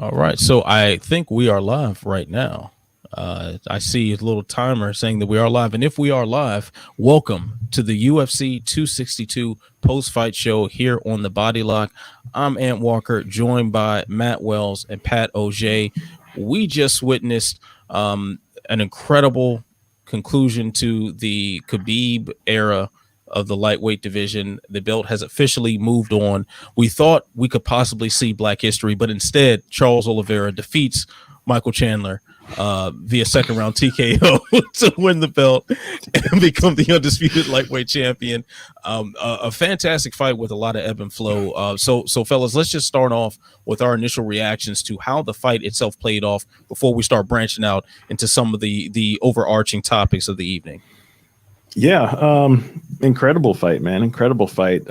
All right. So I think we are live right now. I see a little timer saying that we are live. And if we are live, welcome to the UFC 262 post fight show here on the Body Lock. I'm Ant Walker, joined by Matt Wells and Pat Auger. We just witnessed an incredible conclusion to the Khabib era of the lightweight division. The belt has officially moved on. We thought we could possibly see Black history, but instead, Charles Oliveira defeats Michael Chandler via second round TKO to win the belt and become the undisputed lightweight champion. A fantastic fight with a lot of ebb and flow. So fellas, let's just start off with our initial reactions to how the fight itself played off before we start branching out into some of the overarching topics of the evening. Yeah, incredible fight, man. Incredible fight.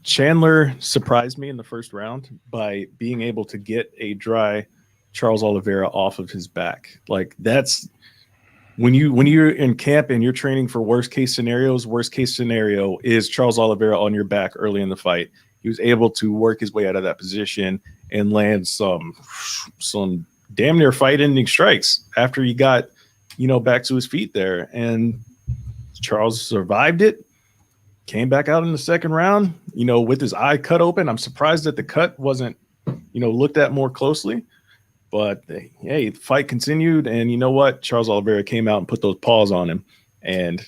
Chandler surprised me in the first round by being able to get a dry Charles Oliveira off of his back. Like, that's when you're in camp and you're training for worst case scenarios. Worst case scenario is Charles Oliveira on your back early in the fight. He was able to work his way out of that position and land some damn near fight-ending strikes after he got, back to his feet there. And Charles survived it, came back out in the second round, with his eye cut open. I'm surprised that the cut wasn't, looked at more closely. But, hey, the fight continued. And you know what? Charles Oliveira came out and put those paws on him and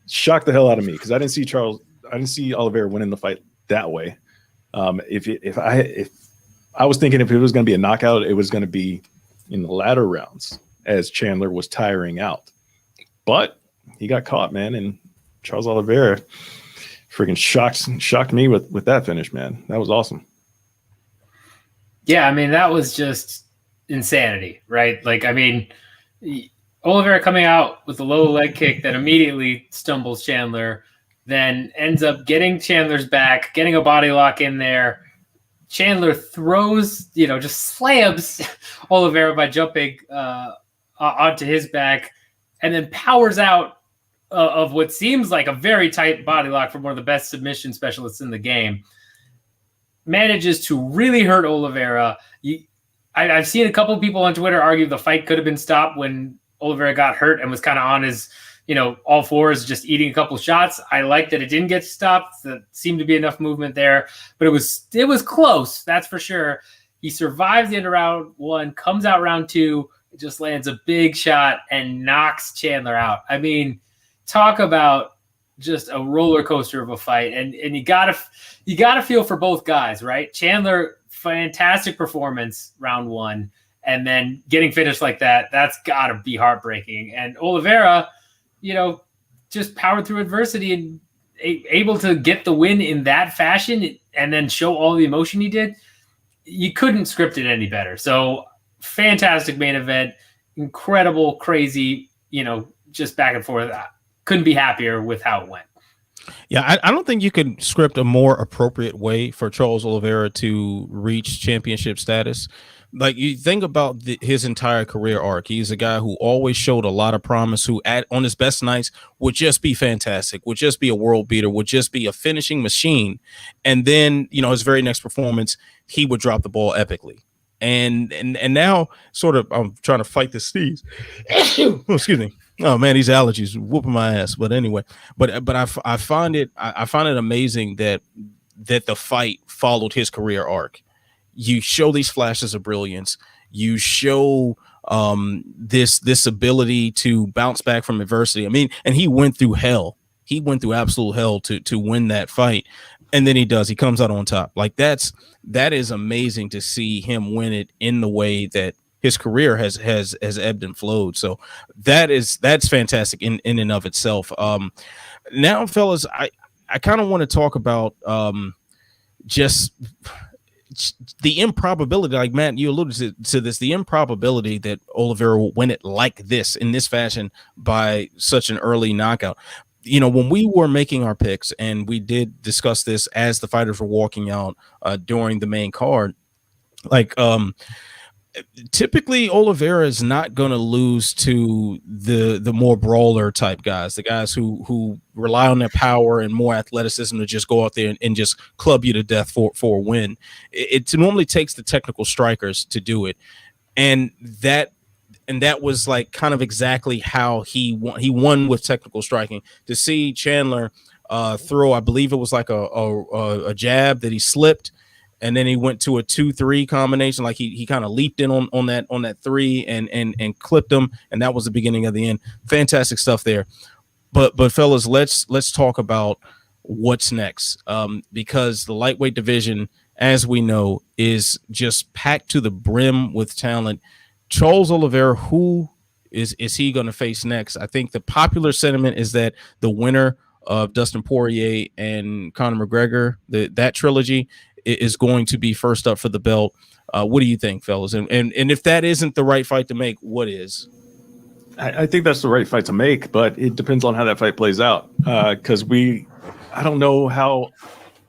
shocked the hell out of me because I didn't see Oliveira winning the fight that way. If I was thinking if it was going to be a knockout, it was going to be in the latter rounds as Chandler was tiring out. But he got caught, man, and Charles Oliveira freaking shocked me with that finish, man. That was awesome. Yeah, I mean, that was just insanity, right? Like, I mean, Oliveira coming out with a low leg kick that immediately stumbles Chandler, then ends up getting Chandler's back, getting a body lock in there. Chandler throws, just slams Oliveira by jumping onto his back, and then powers out of what seems like a very tight body lock from one of the best submission specialists in the game. Manages to really hurt Oliveira. I've seen a couple of people on Twitter argue the fight could have been stopped when Oliveira got hurt and was kind of on his, all fours, just eating a couple shots. I like that it didn't get stopped. There seemed to be enough movement there, but it was close. That's for sure. He survives the end of round one, comes out round two, just lands a big shot and knocks Chandler out. I mean, talk about just a roller coaster of a fight. And you gotta feel for both guys, right? Chandler, fantastic performance round one, and then getting finished like that's gotta be heartbreaking. And Oliveira, just powered through adversity and able to get the win in that fashion and then show all the emotion he did. You couldn't script it any better. So fantastic main event, incredible, crazy, just back and forth. Couldn't be happier with how it went. Yeah, I don't think you could script a more appropriate way for Charles Oliveira to reach championship status. Like, you think about his entire career arc. He's a guy who always showed a lot of promise, who on his best nights would just be fantastic, would just be a world beater, would just be a finishing machine. And then, his very next performance, he would drop the ball epically. And now, sort of, I'm trying to fight the sneeze. Oh, excuse me. Oh man, these allergies whooping my ass. But anyway, but I find it amazing that the fight followed his career arc. You show these flashes of brilliance. You show this ability to bounce back from adversity. I mean, and he went through hell. He went through absolute hell to win that fight. And then he comes out on top. Like, that is amazing to see him win it in the way that his career has ebbed and flowed. So that's fantastic in and of itself. Now, fellas, I kind of want to talk about just the improbability. Like, Matt, you alluded to this, the improbability that Oliveira will win it like this, in this fashion, by such an early knockout. When we were making our picks, and we did discuss this as the fighters were walking out during the main card, like, typically Oliveira is not going to lose to the more brawler type guys, the guys who rely on their power and more athleticism to just go out there and just club you to death for a win. It normally takes the technical strikers to do it, and that was like kind of exactly how he won with technical striking. To see Chandler throw, I believe it was like a jab that he slipped, and then he went to a 2-3 combination. Like he kind of leaped in on that three and clipped him, and that was the beginning of the end. Fantastic stuff there. But fellas, let's talk about what's next, because the lightweight division, as we know, is just packed to the brim with talent. Charles Oliveira, who is he going to face next? I think the popular sentiment is that the winner of Dustin Poirier and Conor McGregor, that trilogy, is going to be first up for the belt. What do you think, fellas? And if that isn't the right fight to make, what is? I think that's the right fight to make, but it depends on how that fight plays out. Because I don't know how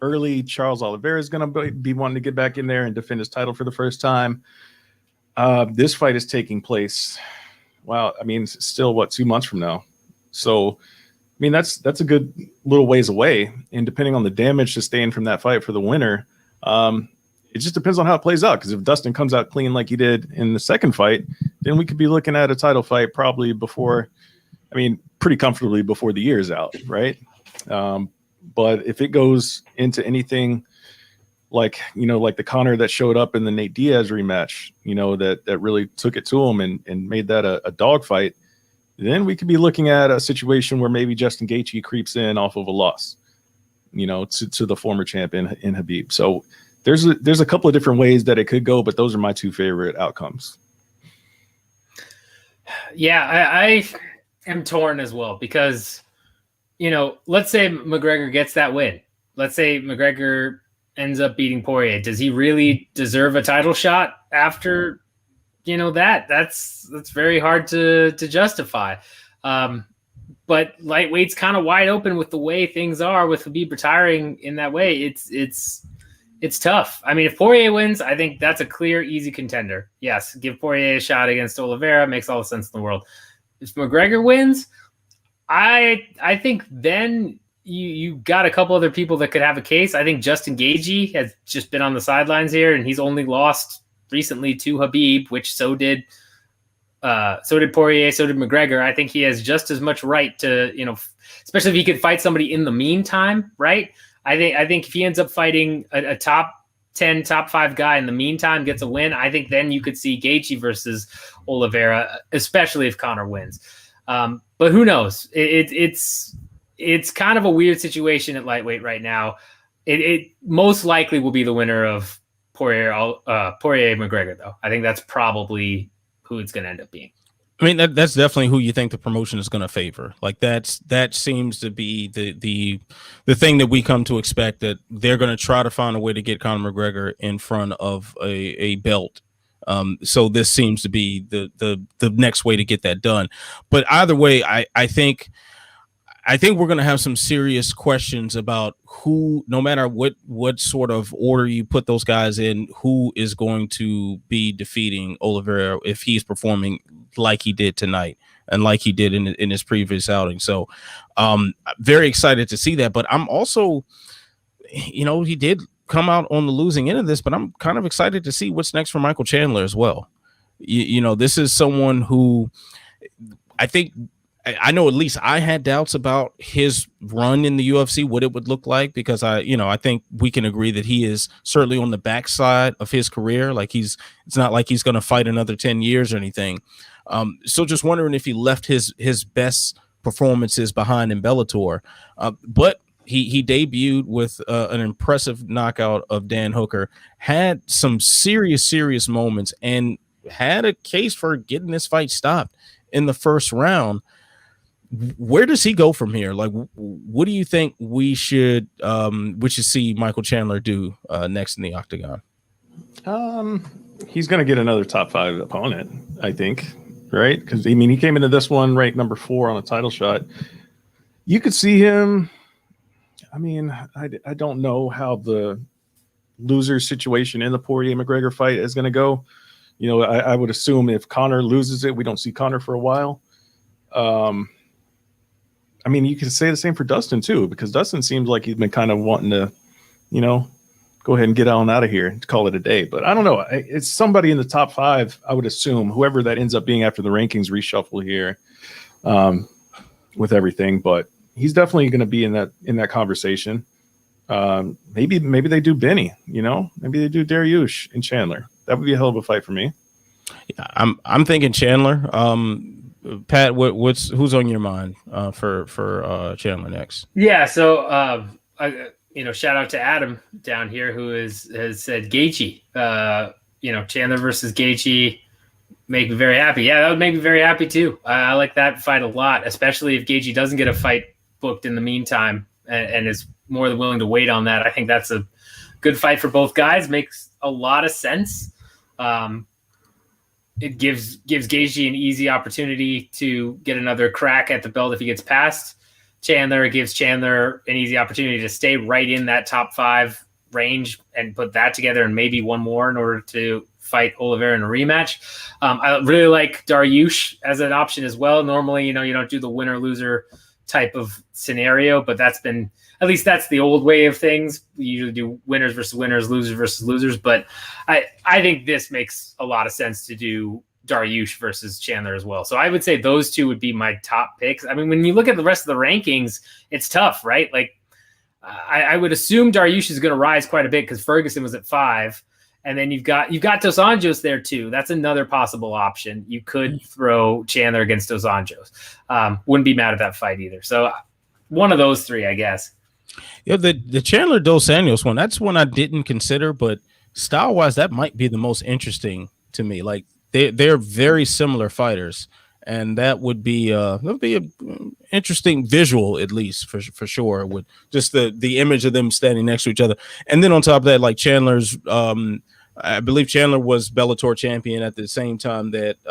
early Charles Oliveira is going to be wanting to get back in there and defend his title for the first time. This fight is taking place, wow, I mean, still 2 months from now. So, I mean, that's a good little ways away. And depending on the damage sustained from that fight for the winner, it just depends on how it plays out. Because if Dustin comes out clean like he did in the second fight, then we could be looking at a title fight probably pretty comfortably before the year's out, right? But if it goes into anything like the Conor that showed up in the Nate Diaz rematch, that really took it to him and made that a dog fight, then we could be looking at a situation where maybe Justin Gaethje creeps in off of a loss, to the former champion in Khabib. So there's a couple of different ways that it could go, but those are my two favorite outcomes. Yeah, I am torn as well because, let's say McGregor gets that win. Let's say McGregor ends up beating Poirier. Does he really deserve a title shot after, that? That's very hard to justify. But lightweight's kind of wide open with the way things are with Khabib retiring in that way. It's tough. I mean, if Poirier wins, I think that's a clear, easy contender. Yes, give Poirier a shot against Oliveira. Makes all the sense in the world. If McGregor wins, I think then you got a couple other people that could have a case. I think Justin Gaethje has just been on the sidelines here, and he's only lost recently to Khabib, which so did Poirier, so did McGregor. I think he has just as much right to, especially if he could fight somebody in the meantime, right? I think if he ends up fighting a top 10, top 5 guy in the meantime, gets a win, I think then you could see Gaethje versus Oliveira, especially if Conor wins. But who knows? It's kind of a weird situation at lightweight right now. It most likely will be the winner of Poirier McGregor, though. I think that's probably who it's going to end up being. I mean, that's definitely who you think the promotion is going to favor. Like that seems to be the thing that we come to expect, that they're going to try to find a way to get Conor McGregor in front of a belt. So this seems to be the next way to get that done. But either way, I think we're going to have some serious questions about who, no matter what sort of order you put those guys in, who is going to be defeating Oliveira if he's performing like he did tonight and like he did in his previous outing. So very excited to see that. But I'm also, he did come out on the losing end of this, but I'm kind of excited to see what's next for Michael Chandler as well. This is someone who I know at least I had doubts about his run in the UFC, what it would look like, because I think we can agree that he is certainly on the backside of his career. Like it's not like he's going to fight another 10 years or anything. So just wondering if he left his best performances behind in Bellator. But he debuted with an impressive knockout of Dan Hooker, had some serious moments, and had a case for getting this fight stopped in the first round. Where does he go from here? Like, what do you think we should see Michael Chandler do next in the octagon? He's going to get another top 5 opponent, I think, right? Because he came into this one ranked number 4 on a title shot. You could see him. I don't know how the loser situation in the Poirier McGregor fight is going to go, I would assume if Conor loses it, we don't see Conor for a while. I mean, you could say the same for Dustin too, because Dustin seems like he's been kind of wanting to, go ahead and get on out of here and call it a day. But I don't know. It's somebody in the top 5, I would assume, whoever that ends up being after the rankings reshuffle here, with everything. But he's definitely going to be in that conversation. Maybe they do Benny, maybe they do Dariush and Chandler. That would be a hell of a fight for me. Yeah, I'm thinking Chandler. Pat, who's on your mind for Chandler next? Yeah, so shout out to Adam down here who has said Gaethje. Chandler versus Gaethje make me very happy. Yeah, that would make me very happy too. I like that fight a lot, especially if Gaethje doesn't get a fight booked in the meantime and is more than willing to wait on that. I think that's a good fight for both guys. Makes a lot of sense. It gives Gaethje an easy opportunity to get another crack at the belt if he gets past Chandler. It gives Chandler an easy opportunity to stay right in that top 5 range and put that together and maybe one more in order to fight Oliveira in a rematch. I really like Dariush as an option as well. Normally, you don't do the winner-loser type of scenario, but that's the old way of things. We usually do winners versus winners, losers versus losers. But I think this makes a lot of sense to do Dariush versus Chandler as well. So I would say those two would be my top picks. I mean, when you look at the rest of the rankings, it's tough, right? Like I would assume Dariush is going to rise quite a bit because Ferguson was at 5. And then you've got Dos Anjos there too. That's another possible option. You could throw Chandler against Dos Anjos. Wouldn't be mad at that fight either. So one of those 3, I guess. Yeah, the Chandler Dos Anjos one, that's one I didn't consider, but style wise, that might be the most interesting to me. Like they're very similar fighters, and that would be an interesting visual, at least for sure, with just the image of them standing next to each other. And then on top of that, like Chandler's I believe Chandler was Bellator champion at the same time that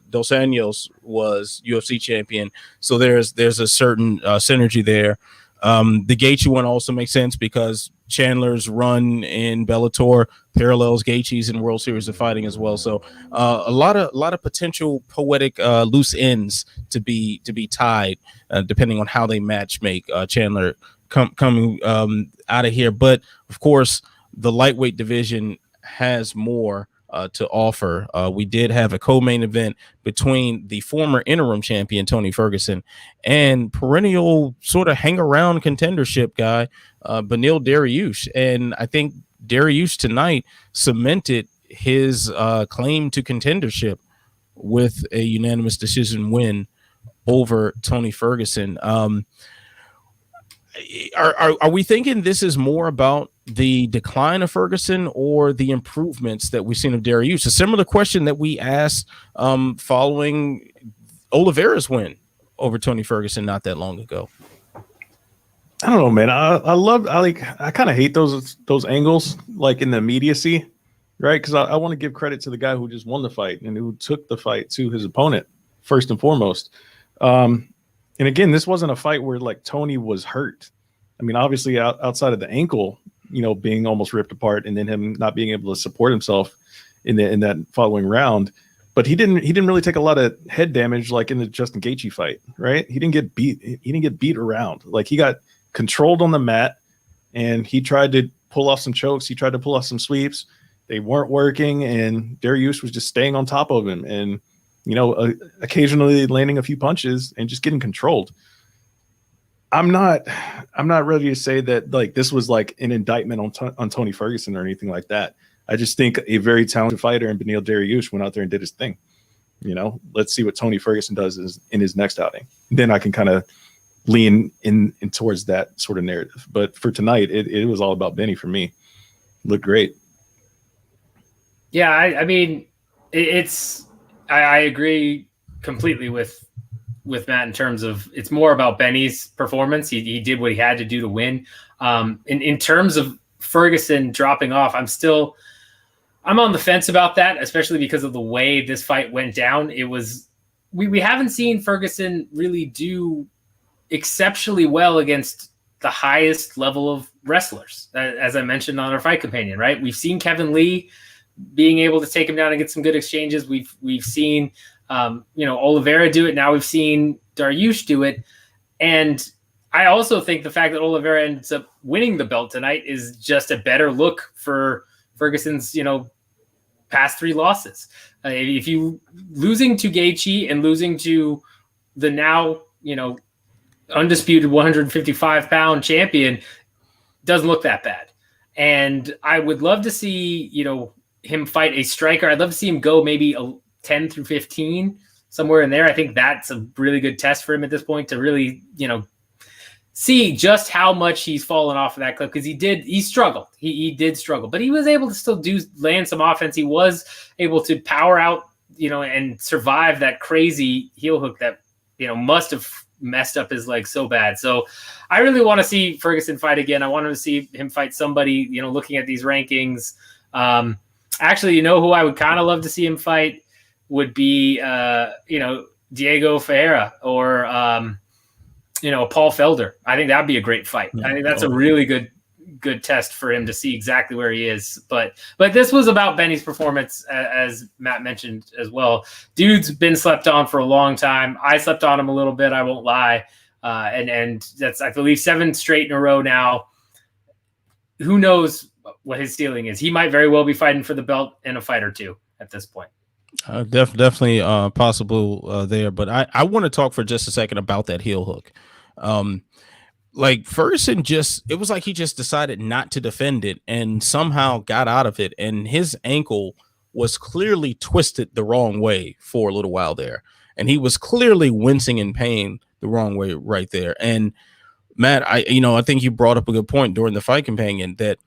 Dos Anjos was UFC champion. So there's a certain synergy there. The Gaethje one also makes sense because Chandler's run in Bellator parallels Gaethje's in World Series of Fighting as well. So a lot of potential poetic loose ends to be tied depending on how they match make Chandler coming out of here. But of course, the lightweight division has more to offer. We did have a co-main event between the former interim champion Tony Ferguson and perennial sort of hang around contendership guy Beneil Dariush, and I think Dariush tonight cemented his claim to contendership with a unanimous decision win over Tony Ferguson. Are we thinking this is more about the decline of Ferguson or the improvements that we've seen of Dariush? A similar question that we asked following Oliveira's win over Tony Ferguson not that long ago. I don't know, man. I kind of hate those angles, like in the immediacy, right? Because I want to give credit to the guy who just won the fight and who took the fight to his opponent first and foremost. And again, this wasn't a fight where like Tony was hurt. I mean, obviously outside of the ankle, being almost ripped apart and then him not being able to support himself in that following round. But he didn't really take a lot of head damage like in the Justin Gaethje fight, right? He didn't get beat. He didn't get beat around. Like he got controlled on the mat and he tried to pull off some chokes. He tried to pull off some sweeps. They weren't working, and Dariush was just staying on top of him and occasionally landing a few punches and just getting controlled. I'm not ready to say that like this was like an indictment on Tony Ferguson or anything like that. I just think a very talented fighter in Beneil Dariush went out there and did his thing. Let's see what Tony Ferguson does in his next outing. Then I can kind of lean in towards that sort of narrative. But for tonight, it was all about Benny for me. Looked great. Yeah, I mean, I agree completely with Matt in terms of it's more about Benny's performance. He did what he had to do to win. In terms of Ferguson dropping off, I'm on the fence about that, especially because of the way this fight went down. It was we haven't seen Ferguson really do exceptionally well against the highest level of wrestlers, as I mentioned on our Fight Companion, right? We've seen Kevin Lee being able to take him down and get some good exchanges. We've seen Oliveira do it. Now we've seen Dariush do it. And I also think the fact that Oliveira ends up winning the belt tonight is just a better look for Ferguson's, past 3 losses. If you losing to Gaethje and losing to the now, undisputed 155-pound champion doesn't look that bad. And I would love to see, him fight a striker. I'd love to see him go maybe 10 through 15, somewhere in there. I think that's a really good test for him at this point to really, see just how much he's fallen off of that cliff, because he struggled. He did struggle, but he was able to still land some offense. He was able to power out, and survive that crazy heel hook that, must have messed up his leg so bad. So I really want to see Ferguson fight again. I want to see him fight somebody, looking at these rankings. Actually, who I would kind of love to see him fight would be, Diego Ferreira or, Paul Felder. I think that'd be a great fight. I think that's a really good test for him to see exactly where he is. But this was about Benny's performance, as Matt mentioned as well. Dude's been slept on for a long time. I slept on him a little bit, I won't lie. And that's, I believe, 7 straight in a row now. Who knows what his ceiling is? He might very well be fighting for the belt in a fight or two at this point. Definitely possible there. But I want to talk for just a second about that heel hook. Like Ferguson it was like he just decided not to defend it and somehow got out of it. And his ankle was clearly twisted the wrong way for a little while there. And he was clearly wincing in pain the wrong way right there. And Matt, I think you brought up a good point during the Fight Companion that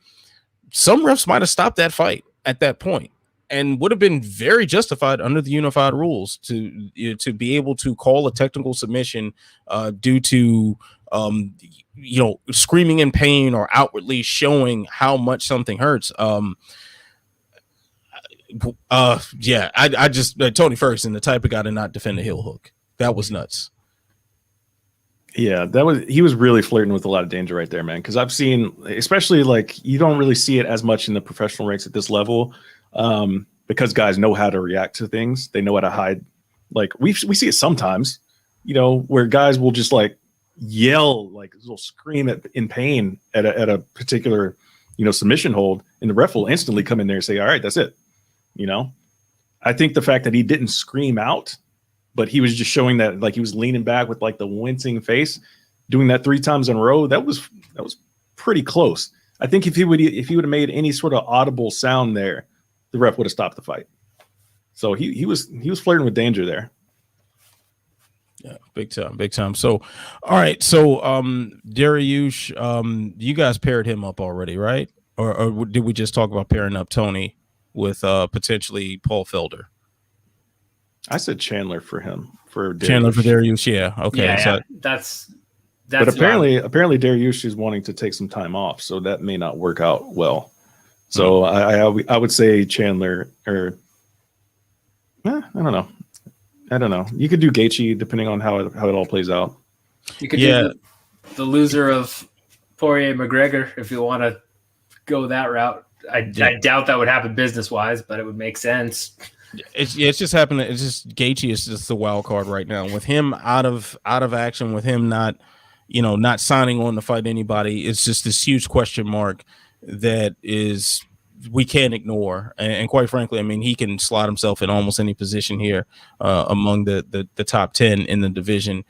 some refs might have stopped that fight at that point and would have been very justified under the unified rules to be able to call a technical submission due to screaming in pain or outwardly showing how much something hurts. I just Tony Ferguson, the type of guy to not defend a heel hook. That was nuts. Yeah, he was really flirting with a lot of danger right there, man. Because I've seen, especially like you don't really see it as much in the professional ranks at this level, because guys know how to react to things. They know how to hide. Like we see it sometimes, where guys will just like yell, like will scream in pain at a particular, submission hold, and the ref will instantly come in there and say, "All right, that's it." I think the fact that he didn't scream out, but he was just showing that like he was leaning back with like the wincing face, doing that 3 times in a row. That was pretty close. I think if he would have made any sort of audible sound there, the ref would have stopped the fight. So he was flirting with danger there. Yeah, big time. So, all right. So, Dariush, you guys paired him up already, right? Or did we just talk about pairing up Tony with potentially Paul Felder? I said Chandler for him. For Dariush. Chandler for Dariush, yeah. Okay. Yeah, so that's but apparently Dariush is wanting to take some time off, so that may not work out well. So I would say Chandler or I don't know. You could do Gaethje depending on how it all plays out. You could do the loser of Poirier McGregor if you want to go that route. I doubt that would happen business wise, but it would make sense. It's just happening. It's just Gaethje is just the wild card right now. With him out of action, with him not signing on to fight anybody, it's just this huge question mark that we can't ignore. And quite frankly, I mean, he can slot himself in almost any position here among the top 10 in the division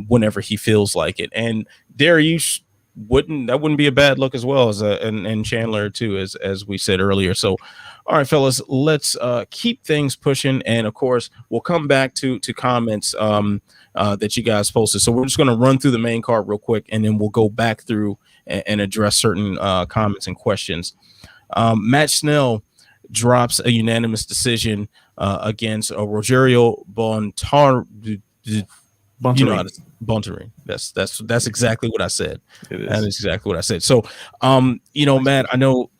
whenever he feels like it. And Dariush wouldn't be a bad look as well as and Chandler too, as we said earlier. So, all right, fellas, let's keep things pushing. And of course, we'll come back to comments that you guys posted. So we're just going to run through the main card real quick, and then we'll go back through and address certain comments and questions. Matt Snell drops a unanimous decision against Rogerio Bontorin. That's exactly what I said. That is exactly what I said. So, Matt, I know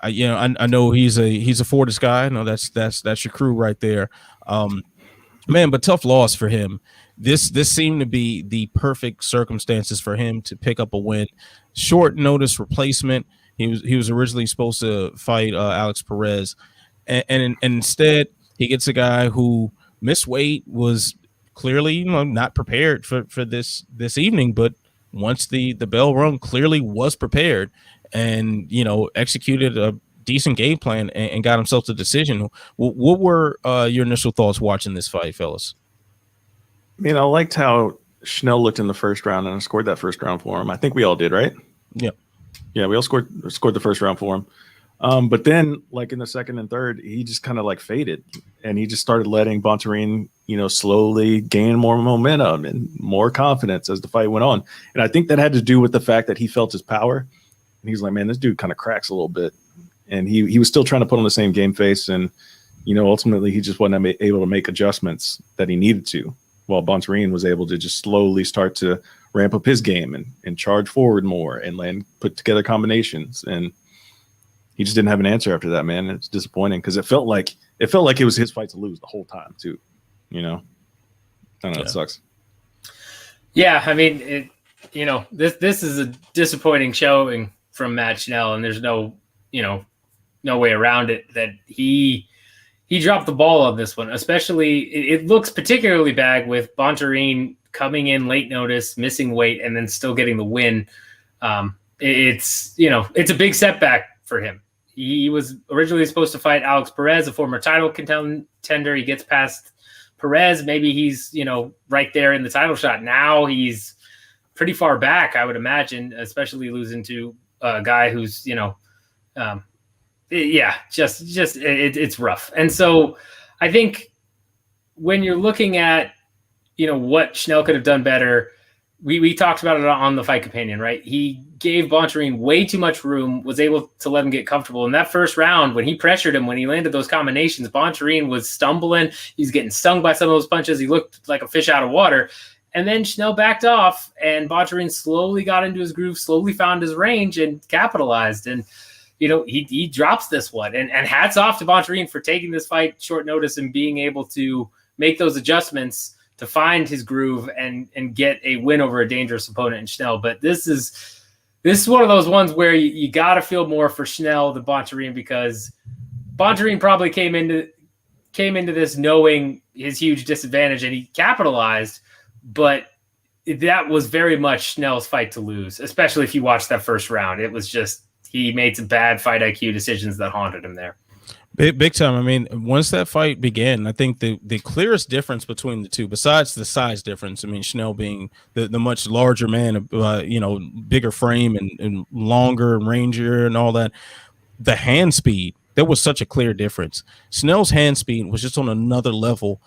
he's a Fortis guy. I know that's your crew right there. Man, but tough loss for him. This seemed to be the perfect circumstances for him to pick up a win. Short notice replacement. He was originally supposed to fight Alex Perez. and instead he gets a guy who missed weight, was clearly not prepared for this evening, but once the bell rung, clearly was prepared and executed a decent game plan and got himself the decision. What were your initial thoughts watching this fight, fellas? I liked how Schnell looked in the first round and scored that first round for him. I think we all did, right? Yeah, we all scored the first round for him. But then, like in the second and third, he just kind of like faded, and he just started letting Bontorin, slowly gain more momentum and more confidence as the fight went on. And I think that had to do with the fact that he felt his power, and he's like, man, this dude kind of cracks a little bit, and he was still trying to put on the same game face, and ultimately he just wasn't able to make adjustments that he needed to, while Bontorin was able to just slowly start to ramp up his game and charge forward more and put together combinations. And he just didn't have an answer after that, man. It's disappointing because it felt like it was his fight to lose the whole time too. I don't know. It sucks. Yeah, I mean, this is a disappointing showing from Matt Schnell, and there's no way around it that he dropped the ball on this one. Especially, it looks particularly bad with Bontorin coming in late notice, missing weight, and then still getting the win. It's a big setback for him. He was originally supposed to fight Alex Perez, a former title contender. He gets past Perez. Maybe he's, right there in the title shot. Now he's pretty far back, I would imagine, especially losing to a guy who's, it's rough. And so I think when you're looking at, what Schnell could have done better, we talked about it on the Fight Companion, right? He gave Bontorin way too much room, was able to let him get comfortable. In that first round, when he pressured him, when he landed those combinations, Bontorin was stumbling. He's getting stung by some of those punches. He looked like a fish out of water. And then Schnell backed off, and Bontorin slowly got into his groove, slowly found his range, and capitalized. And, he drops this one. And hats off to Bontorin for taking this fight short notice and being able to make those adjustments to find his groove and get a win over a dangerous opponent in Schnell. But this is one of those ones where you got to feel more for Schnell than Bontorin, because Bontorin probably came into this knowing his huge disadvantage, and he capitalized, but that was very much Schnell's fight to lose, especially if you watch that first round. It was just, he made some bad fight IQ decisions that haunted him there. Big time. I mean, once that fight began, I think the clearest difference between the two, besides the size difference, I mean, Schnell being the much larger man, bigger frame and longer and rangier and all that, the hand speed, there was such a clear difference. Schnell's hand speed was just on another level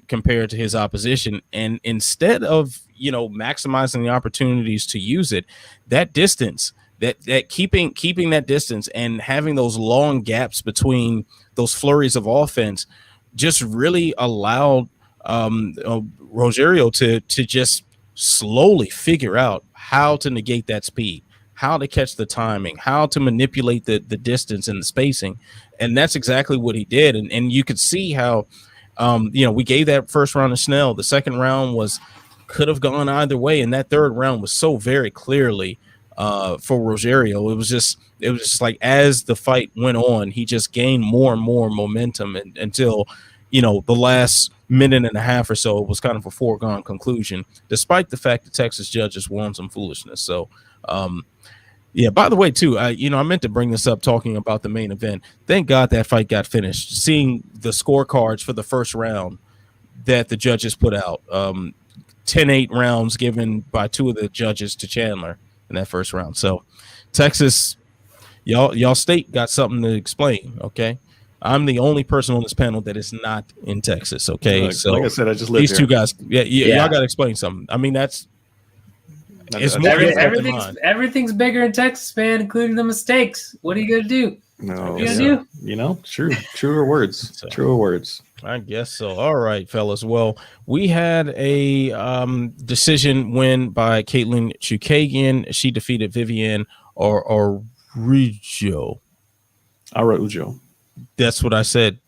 compared to his opposition. And instead of, maximizing the opportunities to use it, that distance, that keeping that distance and having those long gaps between those flurries of offense just really allowed Rogerio to just slowly figure out how to negate that speed, how to catch the timing, how to manipulate the distance and the spacing. And that's exactly what he did. And you could see how, we gave that first round to Schnell. The second round could have gone either way. And that third round was so very clearly for Rogerio. It was just like as the fight went on, he just gained more and more momentum until, the last minute and a half or so was kind of a foregone conclusion, despite the fact that Texas judges were on some foolishness. So, by the way, too, I meant to bring this up talking about the main event. Thank God that fight got finished. Seeing the scorecards for the first round that the judges put out, 10-8 rounds given by two of the judges to Chandler in that first round. So Texas, y'all state got something to explain. Okay. I'm the only person on this panel that is not in Texas. Okay. So like I said, I just live these here. Two guys. Y'all got to explain something. I mean, everything's bigger in Texas, man, including the mistakes. What are you going to do? No, truer words. Truer words. I guess so. All right, fellas. Well, we had a decision win by Caitlin Chukagian. She defeated Vivian Araujo. That's what I said.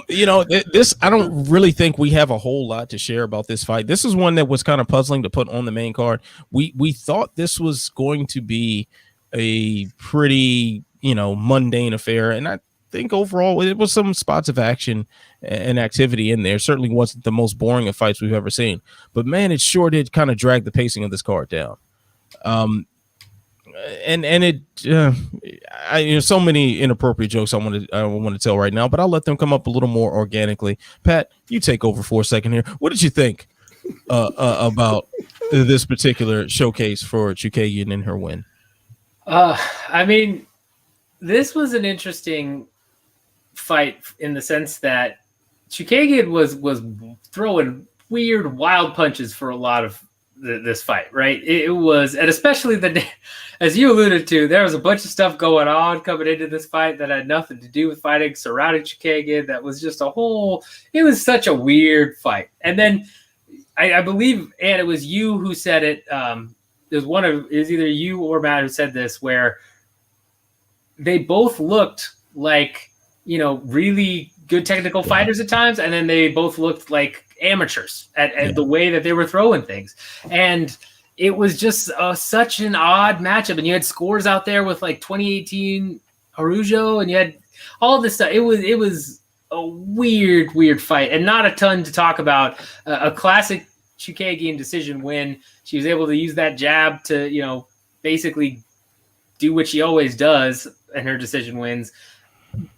This I don't really think we have a whole lot to share about this fight. This is one that was kind of puzzling to put on the main card. We thought this was going to be a pretty, mundane affair, and I think overall it was some spots of action and activity in there. Certainly wasn't the most boring of fights we've ever seen, but man, it sure did kind of drag the pacing of this card down. And it, so many inappropriate jokes I want to tell right now, but I'll let them come up a little more organically. Pat, you take over for a second here. What did you think about this particular showcase for Chookagian and her win? I mean, this was an interesting fight in the sense that Chookagian was throwing weird, wild punches for a lot of this fight, right? It was, and especially as you alluded to, there was a bunch of stuff going on coming into this fight that had nothing to do with fighting surrounding Chookagian. That was just it was such a weird fight. And then I believe, and it was you who said it. It was either you or Matt who said this, where they both looked like, really good technical fighters at times, and then they both looked like amateurs at the way that they were throwing things. And it was just such an odd matchup. And you had scores out there with like 2018 Araujo, and you had all this stuff. It was a weird fight, and not a ton to talk about. A classic Chookagian decision win. She was able to use that jab to, basically do what she always does in her decision wins.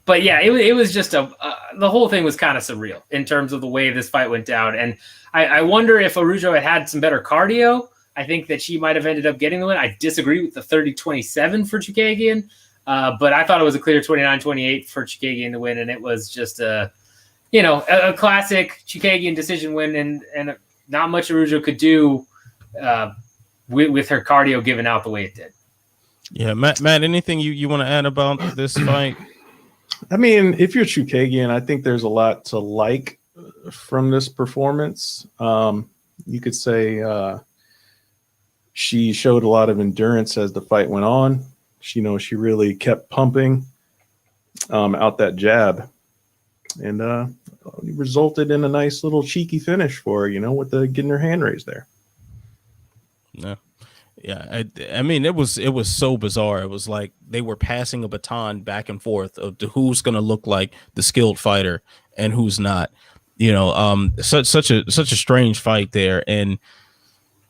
But yeah, it was just the whole thing was kind of surreal in terms of the way this fight went down. And I wonder if Araujo had some better cardio. I think that she might have ended up getting the win. I disagree with the 30-27 for Chookagian, but I thought it was a clear 29-28 for Chookagian to win. And it was just a classic Chookagian decision win, and not much Araujo could do with her cardio given out the way it did. Yeah, Matt, anything you want to add about this fight? I mean, if you're Chookagian, I think there's a lot to like from this performance. You could say she showed a lot of endurance as the fight went on. She really kept pumping out that jab, and resulted in a nice little cheeky finish for her, with the getting her hand raised there. No. Yeah, I mean, it was so bizarre. It was like they were passing a baton back and forth of who's going to look like the skilled fighter and who's not. Such a strange fight there, and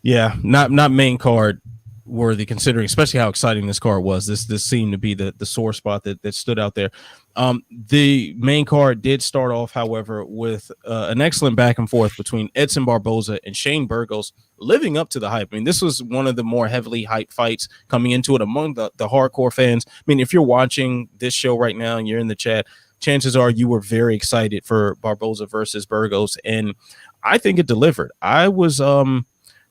yeah, not main card worthy, considering especially how exciting this card was. This seemed to be the sore spot that stood out there. The main card did start off, however, with an excellent back and forth between Edson Barboza and Shane Burgos, living up to the hype. I mean, this was one of the more heavily hyped fights coming into it among the hardcore fans. I mean, if you're watching this show right now and you're in the chat, chances are you were very excited for Barboza versus Burgos, and I think it delivered. I was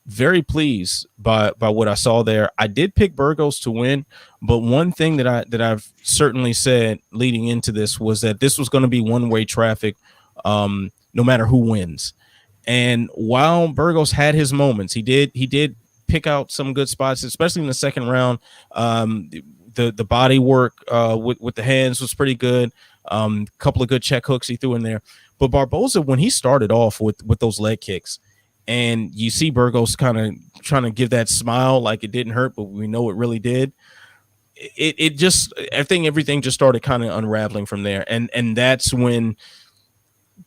very pleased by what I saw there. I did pick Burgos to win, but one thing that I've certainly said leading into this was that this was going to be one-way traffic, no matter who wins. And while Burgos had his moments, he did pick out some good spots, especially in the second round. The body work with the hands was pretty good. Couple of good check hooks he threw in there. But Barboza, when he started off with those leg kicks, and you see Burgos kind of trying to give that smile like it didn't hurt, but we know it really did. It just, everything just started kind of unraveling from there. And that's when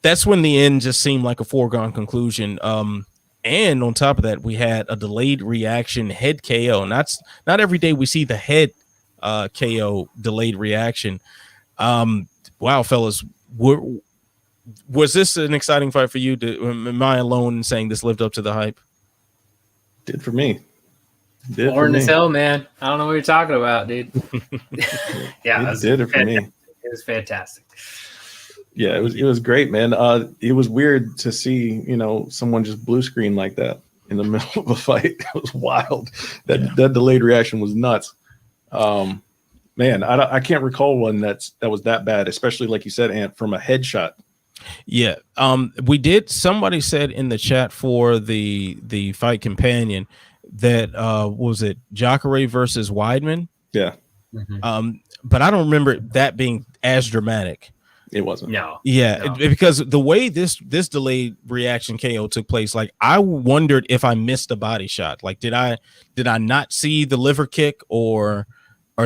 the end just seemed like a foregone conclusion. And on top of that, we had a delayed reaction head KO. Not every day we see the head KO delayed reaction. Wow, fellas, was this an exciting fight for you? Am I alone in saying this lived up to the hype? Did for me. Boring as hell, man. I don't know what you're talking about, dude. Yeah, it did it for me. It was fantastic. Yeah, it was great, man. It was weird to see, someone just blue screen like that in the middle of a fight. It was wild. That delayed reaction was nuts. Man, I can't recall one that was that bad, especially like you said, Ant, from a headshot. Yeah. We did. Somebody said in the chat for the fight companion that was it Jacare versus Weidman? Yeah. Mm-hmm. But I don't remember that being as dramatic. It wasn't. No. Yeah, because the way this delayed reaction KO took place, like I wondered if I missed a body shot. Like, did I not see the liver kick or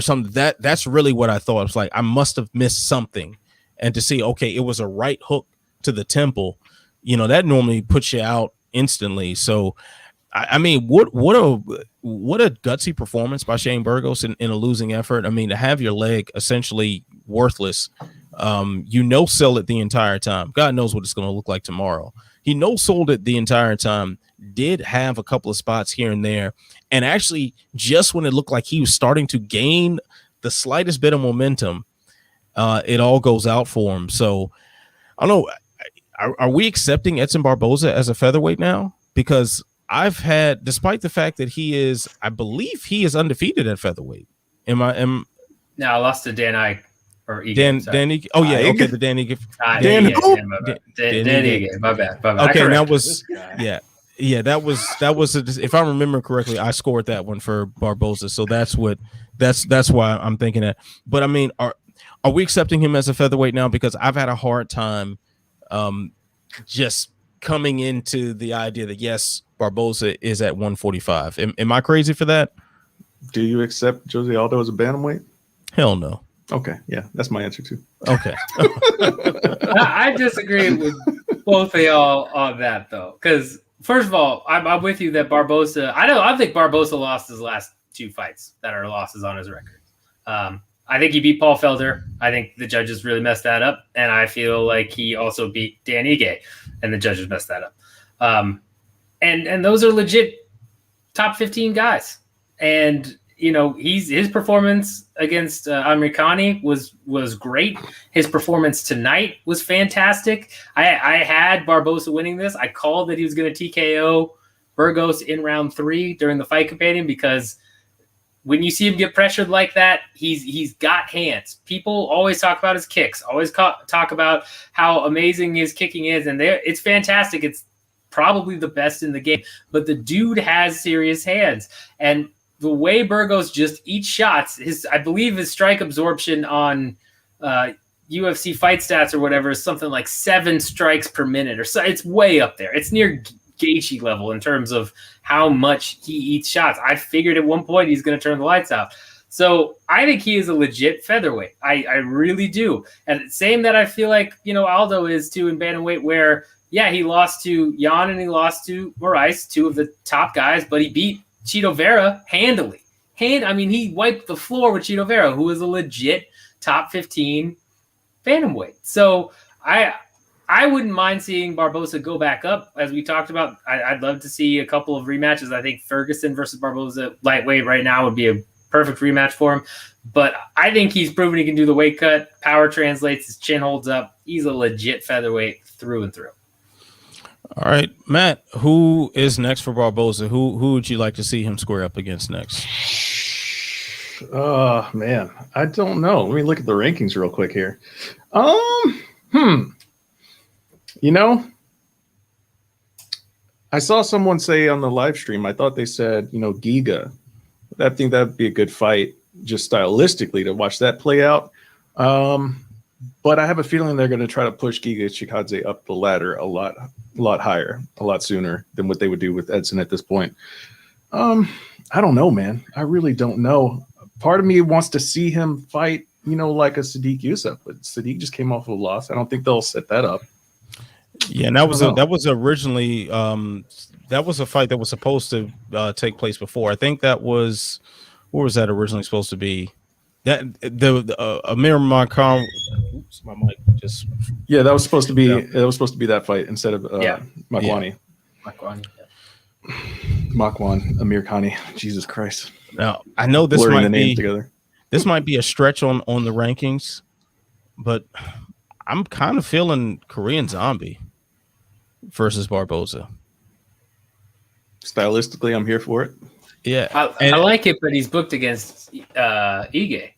something? That's really what I thought. It was like I must have missed something, and to see, okay, it was a right hook to the temple. You know, that normally puts you out instantly. So, I mean, what a gutsy performance by Shane Burgos in a losing effort. I mean, to have your leg essentially worthless. Sell it the entire time. God knows what it's going to look like tomorrow. He sold it the entire time, did have a couple of spots here and there. And actually, just when it looked like he was starting to gain the slightest bit of momentum, it all goes out for him. So I don't know. Are we accepting Edson Barboza as a featherweight now? Because despite the fact that I believe he is undefeated at featherweight. No, I lost to Dan Ike. Or Dan Ige. Oh yeah, okay, the Dan Ige. Dan Ige. My bad. Okay, that was that was if I remember correctly, I scored that one for Barboza, so that's why I'm thinking that. But I mean, are we accepting him as a featherweight now? Because I've had a hard time just coming into the idea that yes, Barboza is at 145. Am I crazy for that? Do you accept Jose Aldo as a bantamweight? Hell no. Okay, yeah, that's my answer too. Okay. I disagree with both of y'all on that though, because first of all, I'm with you that Barboza. I think Barboza lost his last 2 fights that are losses on his record. I think he beat Paul Felder. I think the judges really messed that up, and I feel like he also beat Dan Ige, and the judges messed that up. And those are legit top 15 guys, and. You know, his performance against Americani was great. His performance tonight was fantastic. I had Barboza winning this. I called that he was going to TKO Burgos in round 3 during the fight companion because when you see him get pressured like that, he's got hands. People always talk about his kicks, always talk about how amazing his kicking is, and it's fantastic. It's probably the best in the game. But the dude has serious hands, and the way Burgos just eats shots, I believe his strike absorption on UFC fight stats or whatever is something like 7 strikes per minute or so. It's way up there. It's near Gaethje level in terms of how much he eats shots. I figured at one point he's going to turn the lights out. So I think he is a legit featherweight. I really do. And same that I feel like, Aldo is too in bantamweight where, yeah, he lost to Jan and he lost to Moraes, 2 of the top guys, but he beat Chito Vera handily. He wiped the floor with Chito Vera, who is a legit top 15 bantamweight. So I wouldn't mind seeing Barboza go back up, as we talked about. I'd love to see a couple of rematches. I think Ferguson versus Barboza lightweight right now would be a perfect rematch for him. But I think he's proven he can do the weight cut. Power translates. His chin holds up. He's a legit featherweight through and through. All right, Matt, who is next for Barboza? Who would you like to see him square up against next? Oh, man, I don't know. Let me look at the rankings real quick here. I saw someone say on the live stream, I thought they said, Giga. I think that'd be a good fight just stylistically to watch that play out. But I have a feeling they're going to try to push Giga Chikadze up the ladder a lot higher, a lot sooner than what they would do with Edson at this point. I don't know, man. I really don't know. Part of me wants to see him fight, like a Sadiq Youssef, but Sadiq just came off of a loss. I don't think they'll set that up. Yeah, and that was originally that was a fight that was supposed to take place before. I think that was where was that originally supposed to be? That the Amir Makam. Oops, my mic just. Yeah, that was supposed to be that fight instead of Makwani. Makwan, Amir Khani. Jesus Christ. Now I know this might be a stretch on the rankings, but I'm kind of feeling Korean Zombie versus Barboza. Stylistically, I'm here for it. Yeah, I like it, but he's booked against Ige.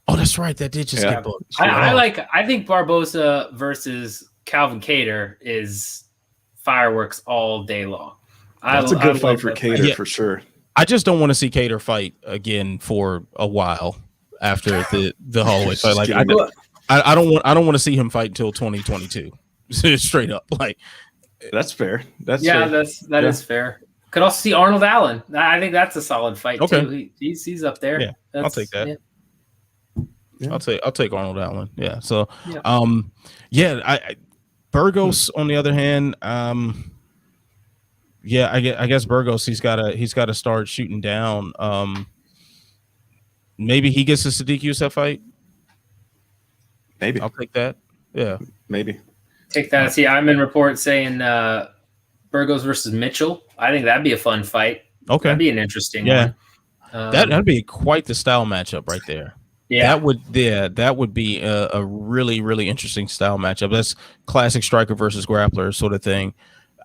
Oh, that's right. That did just get booked. I think Barboza versus Calvin Kattar is fireworks all day long. That's a good fight for Kattar for sure. I just don't want to see Kattar fight again for a while after the Holloway fight. Like I don't want to see him fight until 2022. Straight up, like that's fair. That is fair. Could also see Arnold Allen. I think that's a solid fight too. He's up there. Yeah, I'll take that. Yeah. I'll take Arnold Allen. Yeah. So, I Burgos on the other hand, I guess Burgos he's got to start shooting down. Maybe he gets a Sadiq Youssef fight. Maybe I'll take that. Yeah, maybe take that. See, I'm in report saying Burgos versus Mitchell. I think that'd be a fun fight. Okay, that'd be an interesting one. That'd be quite the style matchup right there. Yeah, that would be a really, really interesting style matchup. That's classic striker versus grappler sort of thing.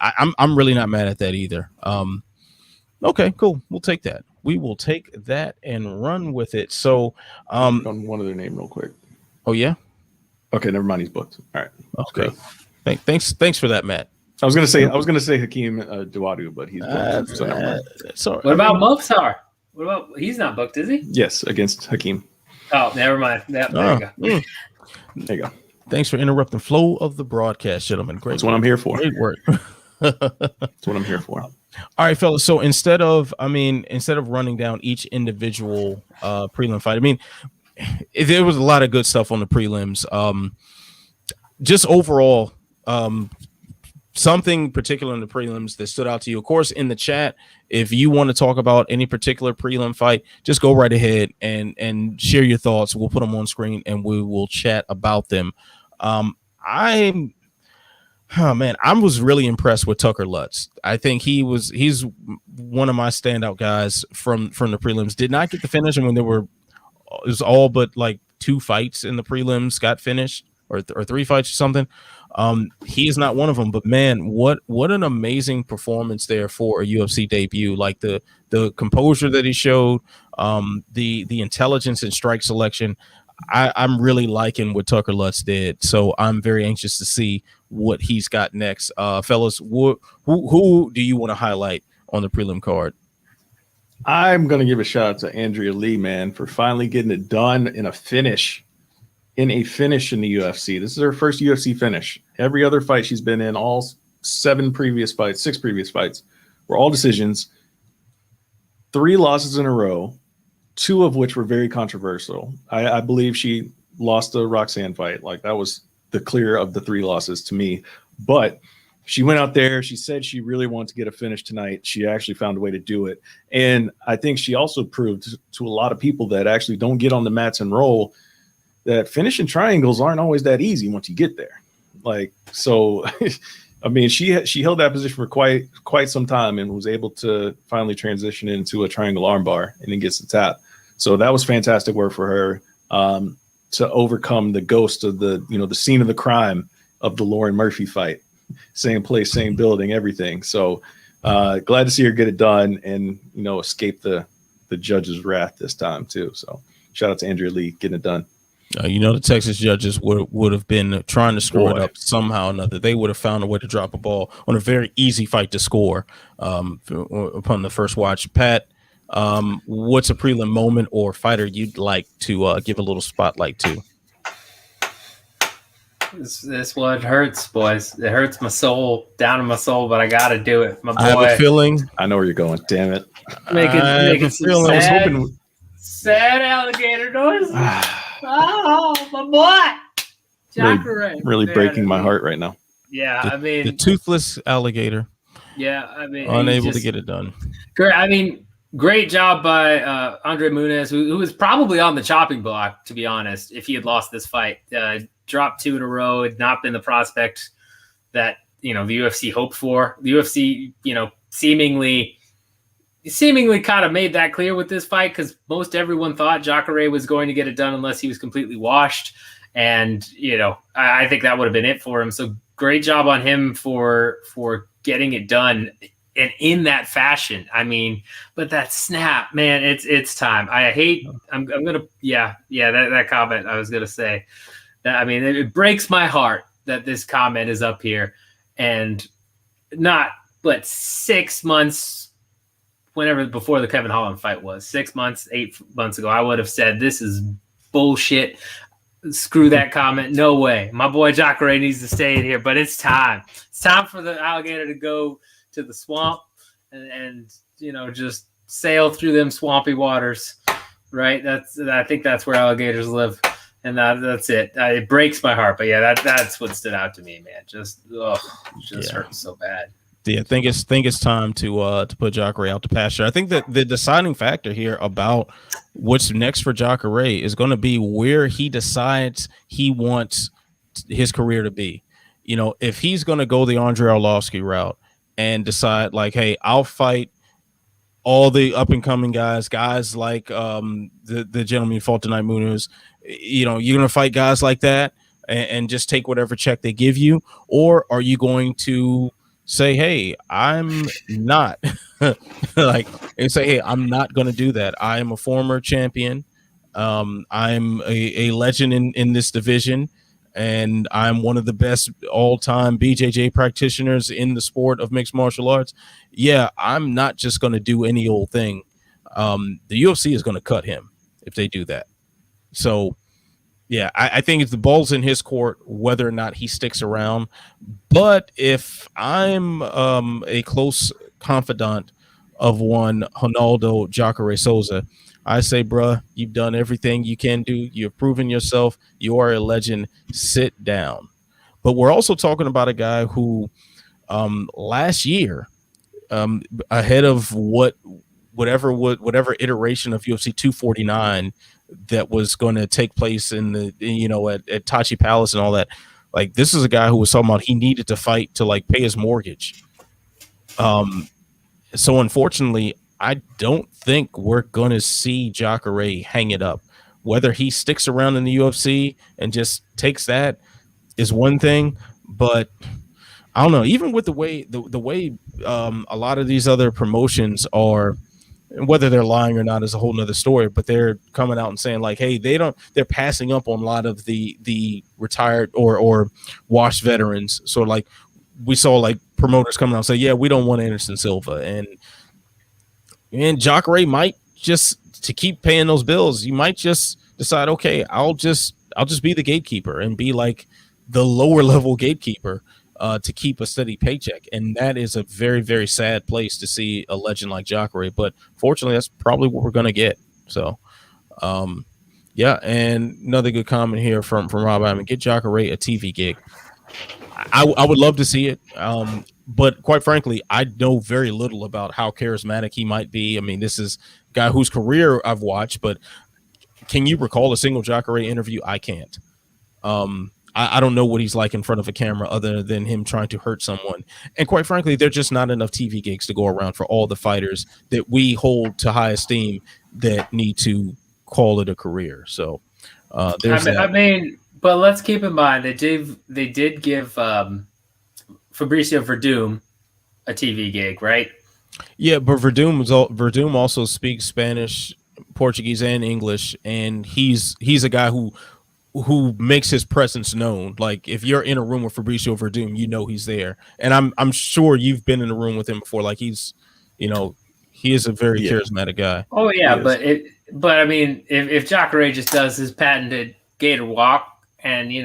I'm really not mad at that either. Okay, cool. We'll take that. We will take that and run with it. So, on one other name real quick. Oh yeah. Okay, never mind. He's booked. All right. Okay. Thanks for that, Matt. I was gonna say Hakeem Duadu, but he's booked. So never mind. Sorry. What about Mokhtar? What about he's not booked, is he? Yes, against Hakeem. Oh, never mind. There you go. There you go. Thanks for interrupting flow of the broadcast, gentlemen. Great. That's what I'm here for. Great work. That's what I'm here for. All right, fellas. So instead of running down each individual prelim fight, I mean, there was a lot of good stuff on the prelims. Just overall, something particular in the prelims that stood out to you. Of course, in the chat, if you want to talk about any particular prelim fight, just go right ahead and share your thoughts. We'll put them on screen and we will chat about them. I was really impressed with Tucker Lutz. I think he's one of my standout guys from the prelims. Did not get the finish, and when it was all but like 2 fights in the prelims got finished, or 3 fights or something. He is not one of them, but man, what an amazing performance there for a UFC debut. Like the composure that he showed, the intelligence and strike selection. I'm really liking what Tucker Lutz did, so I'm very anxious to see what he's got next. Fellas, who do you want to highlight on the prelim card? I'm going to give a shout out to Andrea Lee, man, for finally getting it done in a finish in the UFC. This is her first UFC finish. Every other fight she's been in, all 6 previous fights, were all decisions. 3 losses in a row, 2 of which were very controversial. I believe she lost the Roxanne fight. Like, that was the clear of the 3 losses to me. But she went out there. She said she really wanted to get a finish tonight. She actually found a way to do it. And I think she also proved to a lot of people that actually don't get on the mats and roll that finishing triangles aren't always that easy once you get there. Like, so, I mean, she held that position for quite some time and was able to finally transition into a triangle armbar and then gets the tap. So that was fantastic work for her to overcome the ghost of the scene of the crime of the Lauren Murphy fight. Same place, same building, everything. So glad to see her get it done and, escape the judge's wrath this time too. So shout out to Andrea Lee getting it done. The Texas judges would have been trying to screw it up somehow or another. They would have found a way to drop a ball on a very easy fight to score upon the first watch. Pat, what's a prelim moment or fighter you'd like to give a little spotlight to? This one hurts, boys. It hurts my soul, down in my soul, but I got to do it. My boy. I have a feeling. I know where you're going. Damn it. Making some sad alligator noise. Oh, my boy. Really breaking my heart right now. Yeah, the toothless alligator. Yeah, unable to get it done. Great job by Andre Muniz, who was probably on the chopping block, to be honest, if he had lost this fight. Dropped 2 in a row, had not been the prospect that, the UFC hoped for. The UFC, seemingly kind of made that clear with this fight because most everyone thought Jacare was going to get it done unless he was completely washed. And, I think that would have been it for him. So great job on him for getting it done and in that fashion. But that snap, man, it's time. That comment I was going to say. It breaks my heart that this comment is up here and not, 6 months, whenever before the Kevin Holland fight was 6 months, 8 months ago, I would have said, this is bullshit. screw that comment. No way. My boy Jacare needs to stay in here, but it's time. It's time for the alligator to go to the swamp and just sail through them swampy waters, right? I think that's where alligators live, and that's it. It breaks my heart, but yeah, that's what stood out to me, man. Just hurts so bad. Yeah, I think it's time to put Jacare out to pasture. I think that the deciding factor here about what's next for Jacare is going to be where he decides he wants his career to be. If he's going to go the Andrei Arlovsky route and decide like, hey, I'll fight all the up and coming guys like the gentleman who fought tonight, Munoz. You're going to fight guys like that and just take whatever check they give you, or are you going to say, hey, I'm not and say, hey, I'm not going to do that. I am a former champion. I'm a legend in this division, and I'm one of the best all-time BJJ practitioners in the sport of mixed martial arts. Yeah, I'm not just going to do any old thing. The UFC is going to cut him if they do that. So, yeah, I think it's the ball's in his court whether or not he sticks around. But if I'm a close confidant of one Ronaldo Jacare Souza, I say, bruh, you've done everything you can do. You've proven yourself. You are a legend. Sit down. But we're also talking about a guy who last year, ahead of whatever iteration of UFC 249 that was going to take place in the at Tachi Palace and all that. Like, this is a guy who was talking about he needed to fight to like pay his mortgage. So unfortunately, I don't think we're going to see Jacare hang it up. Whether he sticks around in the UFC and just takes that is one thing, but I don't know. Even with the way a lot of these other promotions are, whether they're lying or not is a whole nother story, but they're coming out and saying like, hey, they're passing up on a lot of the retired or washed veterans. So like we saw like promoters coming out and say, yeah, we don't want Anderson Silva, and Jacare might just, to keep paying those bills, you might just decide, okay, I'll just be the gatekeeper and be like the lower level gatekeeper to keep a steady paycheck. And that is a very, very sad place to see a legend like Jacare. But fortunately, that's probably what we're going to get. So, yeah. And another good comment here from Rob Iman, get Jacare a TV gig. I would love to see it. But quite frankly, I know very little about how charismatic he might be. I mean, this is a guy whose career I've watched, but can you recall a single Jacare interview? I can't. I don't know what he's like in front of a camera other than him trying to hurt someone. And quite frankly, there's just not enough TV gigs to go around for all the fighters that we hold to high esteem that need to call it a career. So there's that. I mean, but let's keep in mind they did give Fabricio Verdum a TV gig, right? Yeah, but Verdum also speaks Spanish, Portuguese, and English, and he's a guy who makes his presence known. Like if you're in a room with Fabricio Verdum, you know he's there. And I'm sure you've been in a room with him before. Like he is a very charismatic guy. Oh yeah, but I mean, if Jacare just does his patented gator walk, and you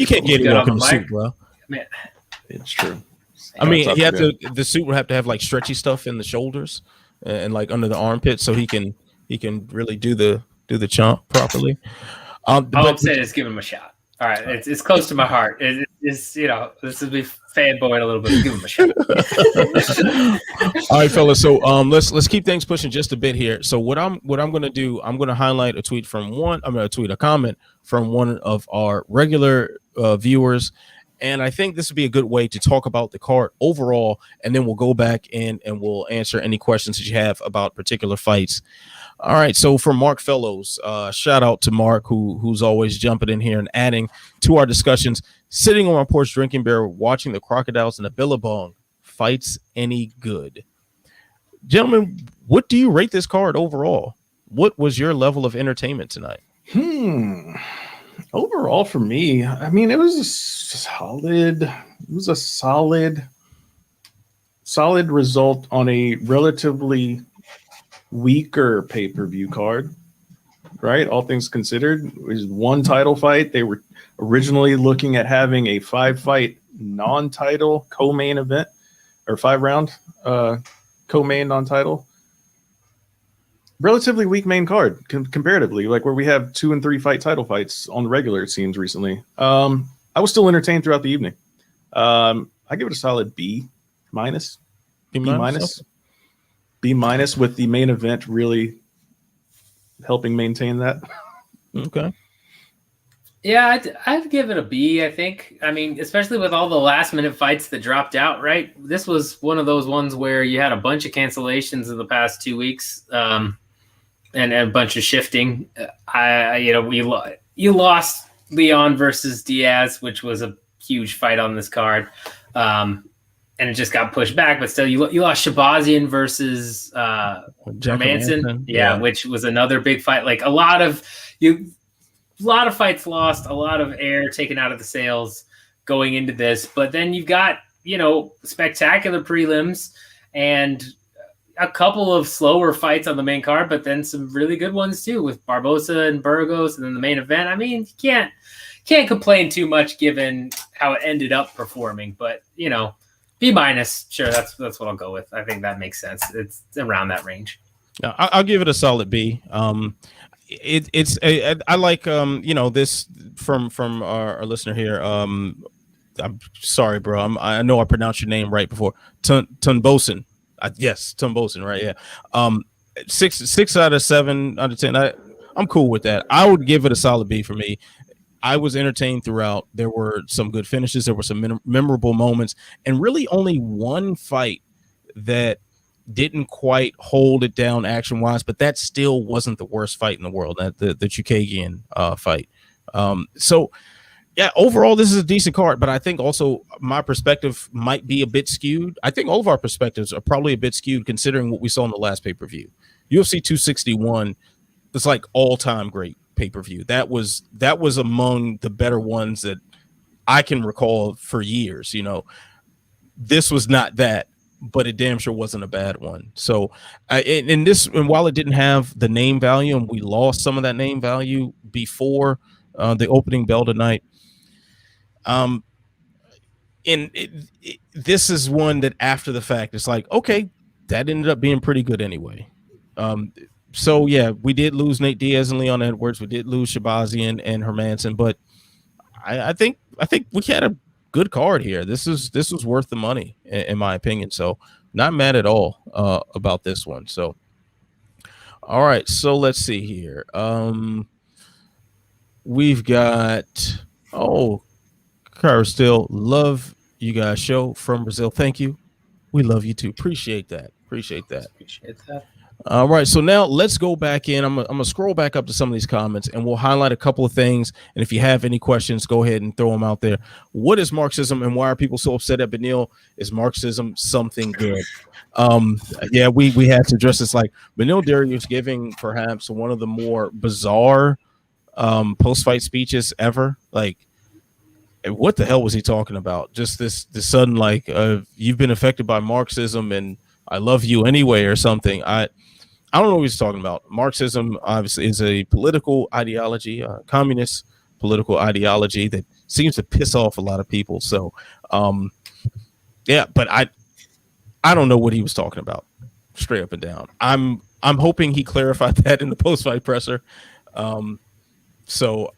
can't gator walk in the suit, bro. Man, it's true. I mean, the suit would have to have like stretchy stuff in the shoulders and like under the armpits, so he can really do the chomp properly. All I'm saying is give him a shot. All right, it's close to my heart. It's this is me fanboying a little bit. Give him a shot. All right, fellas. So let's keep things pushing just a bit here. So what I'm going to do, I'm going to highlight a comment from one of our regular viewers, and I think this would be a good way to talk about the card overall, and then we'll go back and we'll answer any questions that you have about particular fights. All right, so for Mark Fellows, shout out to Mark, who's always jumping in here and adding to our discussions. Sitting on my porch drinking beer, watching the crocodiles and the Billabong. Fights any good? Gentlemen, what do you rate this card overall? What was your level of entertainment tonight? Overall for me, I mean, it was a solid result on a relatively weaker pay-per-view card. right? All things considered, it was one title fight. They were originally looking at having a 5-fight non-title co-main event, or 5-round co-main non-title. Relatively weak main card comparatively, like where we have 2 and 3 fight title fights on the regular, it seems recently. I was still entertained throughout the evening. I give it a solid B minus. B minus with the main event really helping maintain that. Okay. Yeah, I'd give it a B, I think. I mean, especially with all the last-minute fights that dropped out, right? This was one of those ones where you had a bunch of cancellations in the past 2 weeks, and a bunch of shifting. You lost Leon versus Diaz, which was a huge fight on this card, and it just got pushed back. But still, you lost Shabazian versus Manson, yeah, which was another big fight. Like a lot of fights lost, a lot of air taken out of the sails going into this. But then you've got spectacular prelims and a couple of slower fights on the main card, but then some really good ones too with Barboza and Burgos, and then the main event. I mean, you can't complain too much given how it ended up performing. But B minus, sure, that's what I'll go with. I think that makes sense. It's around that range. Yeah, I'll give it a solid B. I like this from our listener here. I'm sorry, bro. I know I pronounced your name right before. Tunbosen. Yes, Tunbosen, right? Yeah. 6 out of 7 out of 10. I'm cool with that. I would give it a solid B for me. I was entertained throughout. There were some good finishes. There were some memorable moments, and really only one fight that didn't quite hold it down action-wise, but that still wasn't the worst fight in the world, the Chukagian fight. So, yeah, overall, this is a decent card, but I think also my perspective might be a bit skewed. I think all of our perspectives are probably a bit skewed considering what we saw in the last pay-per-view. UFC 261 is like all-time great pay-per-view. That was among the better ones that I can recall for years. This was not that, but it damn sure wasn't a bad one. So and while it didn't have the name value, and we lost some of that name value before the opening bell tonight, this is one that after the fact, it's like, okay, that ended up being pretty good anyway. So yeah, we did lose Nate Diaz and Leon Edwards. We did lose Shabazian and Hermanson, but I think we had a good card here. This was worth the money in my opinion. So not mad at all about this one. So all right, so let's see here. We've got Kyra still love you guys show from Brazil. Thank you. We love you too. Appreciate that. All right, so now let's go back in. I'm gonna scroll back up to some of these comments, and we'll highlight a couple of things. And if you have any questions, go ahead and throw them out there. What is Marxism, and why are people so upset at Beneil? Is Marxism something good? Yeah, we had to address this. Like Beneil Dariush giving perhaps one of the more bizarre post-fight speeches ever. Like, what the hell was he talking about? Just this sudden you've been affected by Marxism, and I love you anyway, or something. I don't know what he's talking about. Marxism obviously is a political ideology, a communist political ideology that seems to piss off a lot of people. So, yeah, but I don't know what he was talking about, straight up and down. I'm hoping he clarified that in the post-fight presser. So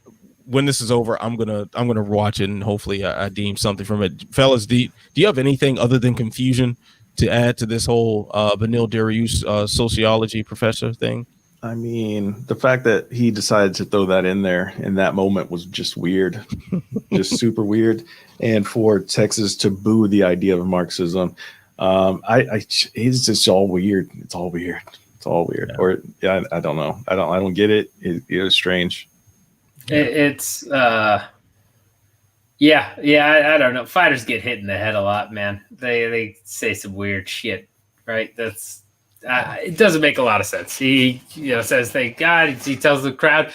when this is over, I'm gonna watch it, and hopefully I deem something from it. Fellas, do you have anything other than confusion to add to this whole Beneil Dariush sociology professor thing? I mean, the fact that he decided to throw that in there in that moment was just weird, just super weird. And for Texas to boo the idea of Marxism, it's just all weird. It's all weird. Yeah. Or I don't know. I don't get it. It was strange. It's I don't know. Fighters get hit in the head a lot, man. They say some weird shit, right? That's it doesn't make a lot of sense. He says thank God. He tells the crowd.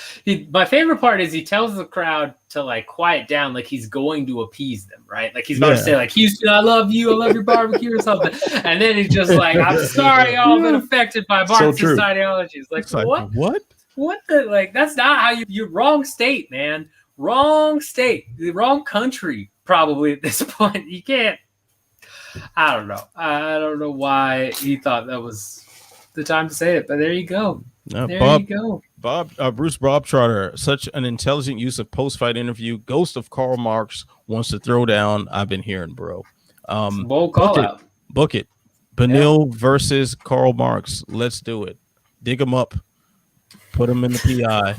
My favorite part is he tells the crowd to quiet down, like he's going to appease them, right? Like he's about to say Houston, I love you, I love your barbecue or something, and then he's just like, I'm sorry, y'all been affected by Marxist ideologies. Like what? What the, like, that's not how you're wrong state, man. Wrong state. The wrong country, probably at this point. You can't. I don't know. I don't know why he thought that was the time to say it, but there you go. There you go. Bruce Bobtrotter, such an intelligent use of post-fight interview. Ghost of Karl Marx wants to throw down. I've been hearing, bro. Bold call out. Book it. Beneil versus Karl Marx. Let's do it. Dig him up. Put him in the PI.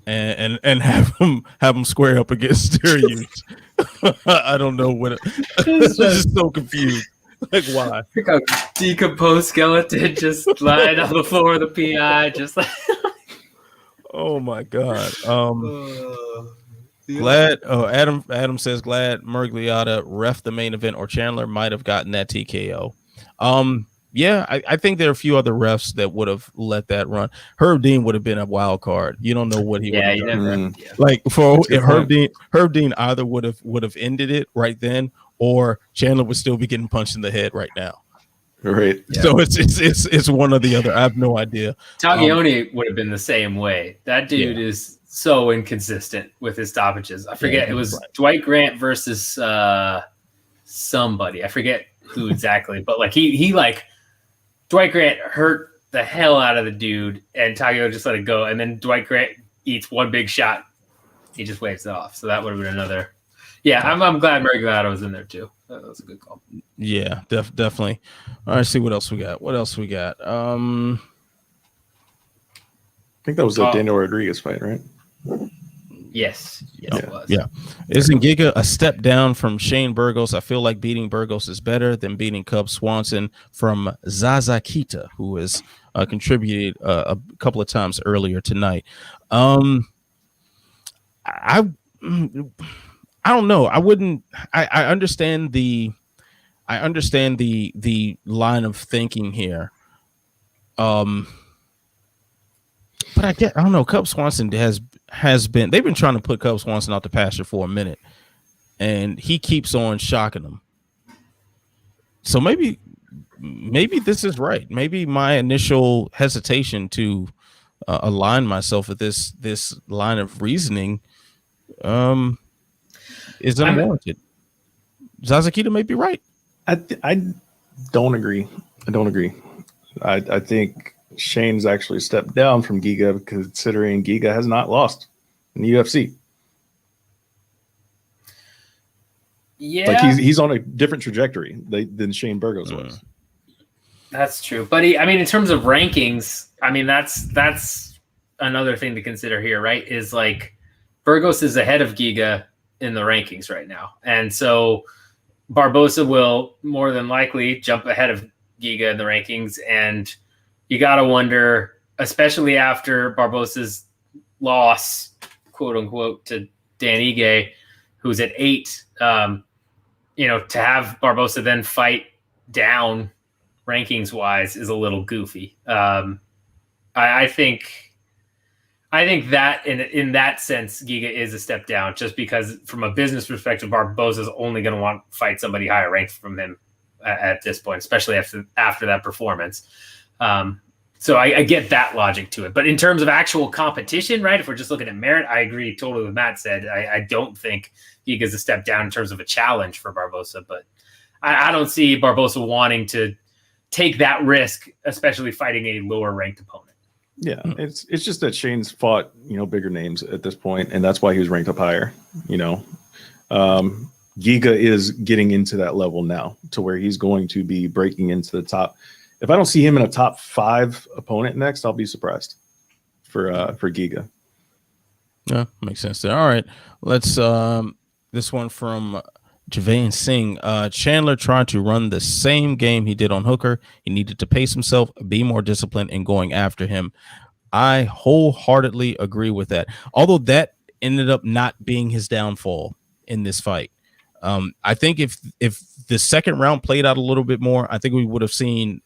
And have him square up against Dariush. I don't know what. I'm just so confused. Like, why? Like a decomposed skeleton just lying on the floor of the PI, just like. Oh my god. Glad. Oh, Adam says glad Murgliata ref the main event, or Chandler might have gotten that TKO. Yeah, I think there are a few other refs that would have let that run. Herb Dean would have been a wild card. You don't know what he would have done. Like for Herb Dean either would have ended it right then, or Chandler would still be getting punched in the head right now. Right. Yeah. So it's one or the other. I have no idea. Taglioni would have been the same way. That dude is so inconsistent with his stoppages. I forget, it was right. Dwight Grant versus somebody. I forget who exactly, but like he like Dwight Grant hurt the hell out of the dude, and Taglioni just let it go. And then Dwight Grant eats one big shot. He just waves it off. So that would have been another. Yeah, I'm glad Murgliata was in there too. That was a good call. Yeah, definitely. All right, see what else we got. I think that was the Daniel Rodriguez fight, right? Yes, it was. Yeah. Isn't Giga a step down from Shane Burgos? I feel like beating Burgos is better than beating Cub Swanson from Zazakita, who has contributed a couple of times earlier tonight. I don't know. I wouldn't. I understand the line of thinking here. But I don't know. Cub Swanson has been. They've been trying to put Cub Swanson out the pasture for a minute, and he keeps on shocking them. So maybe this is right. Maybe my initial hesitation to align myself with this line of reasoning is unwarranted. Zazakita may be right. I don't agree. I think Shane's actually stepped down from Giga, considering Giga has not lost in the UFC. Yeah, like he's on a different trajectory than Shane Burgos was. That's true, but in terms of rankings, that's another thing to consider here, right? Is like Burgos is ahead of Giga in the rankings right now, and so Barboza will more than likely jump ahead of Giga in the rankings, and you got to wonder, especially after Barboza's loss, quote unquote, to Dan Ige, who's at 8, to have Barboza then fight down rankings wise is a little goofy. I think that in that sense, Giga is a step down, just because from a business perspective, Barboza is only going to want to fight somebody higher ranked from him at this point, especially after that performance. So I get that logic to it. But in terms of actual competition, right, if we're just looking at merit, I agree totally with Matt said. I don't think Giga is a step down in terms of a challenge for Barboza, but I don't see Barboza wanting to take that risk, especially fighting a lower ranked opponent. Yeah, it's just that Shane's fought, bigger names at this point, and that's why he was ranked up higher. Giga is getting into that level now, to where he's going to be breaking into the top. If I don't see him in a top 5 opponent next, I'll be surprised for Giga. Yeah, makes sense there. All right, let's this one from Javain Singh. Chandler tried to run the same game he did on Hooker. He needed to pace himself, be more disciplined in going after him. I wholeheartedly agree with that. Although that ended up not being his downfall in this fight. I think if the second round played out a little bit more, I think we would have seen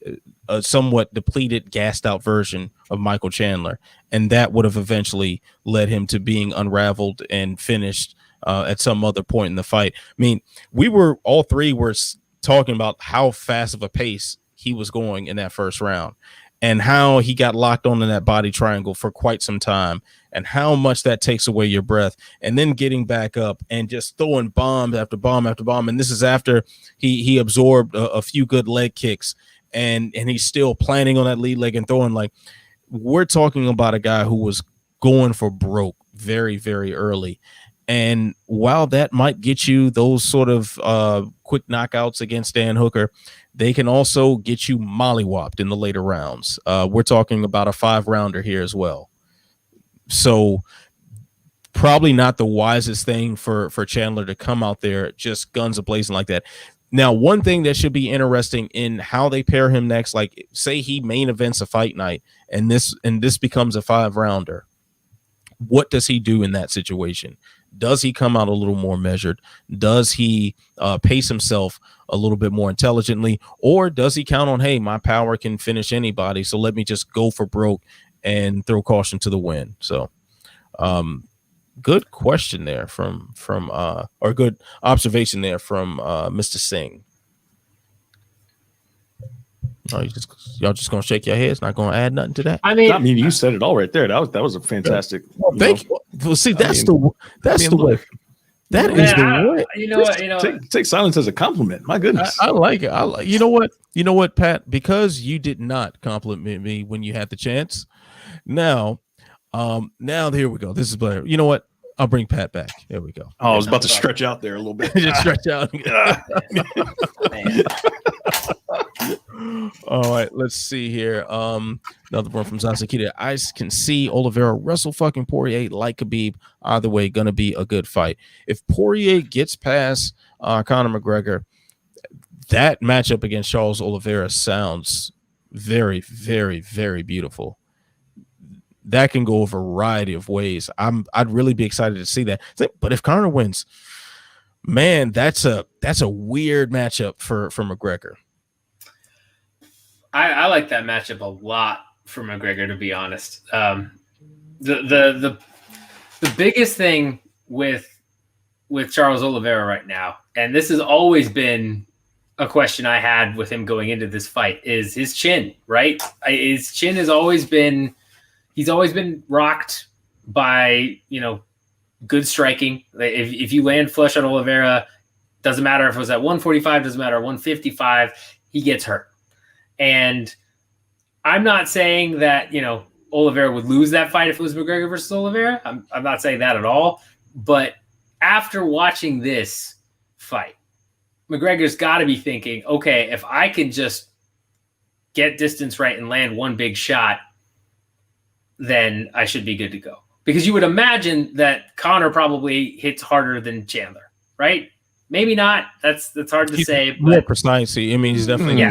a somewhat depleted, gassed out version of Michael Chandler, and that would have eventually led him to being unraveled and finished at some other point in the fight. I mean, all three were talking about how fast of a pace he was going in that first round, and how he got locked on in that body triangle for quite some time, and how much that takes away your breath, and then getting back up and just throwing bomb after bomb after bomb. And this is after he absorbed a few good leg kicks, and he's still planning on that lead leg and throwing. Like, we're talking about a guy who was going for broke very, very early. And while that might get you those sort of quick knockouts against Dan Hooker, they can also get you mollywopped in the later rounds. We're talking about a 5-rounder here as well. So probably not the wisest thing for Chandler to come out there just guns a-blazing like that. Now, one thing that should be interesting in how they pair him next, like say he main events a fight night and this becomes a 5-rounder. What does he do in that situation? Does he come out a little more measured? Does he pace himself a little bit more intelligently? Or does he count on, hey, my power can finish anybody, so let me just go for broke and throw caution to the wind? So good question there from or good observation there from Mr. Singh. Oh, y'all just gonna shake your heads, not gonna add nothing to that? I mean, you said it all right there. That was a fantastic. Well, thank you. Well, see, that's the way. That is the way. You know what? Take silence as a compliment. My goodness, I like it. You know what, Pat? Because you did not compliment me when you had the chance. Now here we go. This is better. You know what? I'll bring Pat back. There we go. Oh, I was about to stretch out there a little bit. Just stretch out. All right, let's see here. Another one from Zasakita. I can see Oliveira wrestle fucking Poirier like Khabib. Either way, gonna be a good fight. If Poirier gets past Conor McGregor, that matchup against Charles Oliveira sounds very, very, very beautiful. That can go a variety of ways. I'd really be excited to see that. But if Conor wins, man, that's a weird matchup for McGregor. I like that matchup a lot for McGregor, to be honest. The biggest thing with Charles Oliveira right now, and this has always been a question I had with him going into this fight, is his chin, right? His chin has always been, he's always been rocked by, good striking. If you land flush on Oliveira, doesn't matter if it was at 145, doesn't matter 155, he gets hurt. And I'm not saying that, Oliveira would lose that fight if it was McGregor versus Oliveira. I'm not saying that at all. But after watching this fight, McGregor's got to be thinking, okay, if I can just get distance right and land one big shot, then I should be good to go. Because you would imagine that Conor probably hits harder than Chandler, right? Maybe not. That's hard to say. More precise. I mean, he's definitely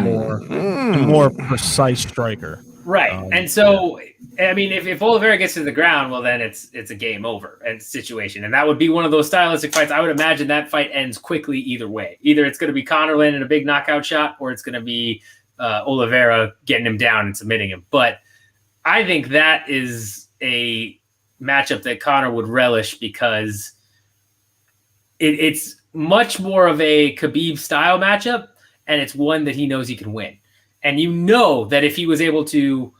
more precise striker. Right. And so, I mean, if Oliveira gets to the ground, well, then it's a game over and situation. And that would be one of those stylistic fights. I would imagine that fight ends quickly either way. Either it's going to be Conor landing a big knockout shot, or it's going to be Oliveira getting him down and submitting him. But I think that is a matchup that Conor would relish, because it's much more of a Khabib style matchup, and it's one that he knows he can win. And that if he was able to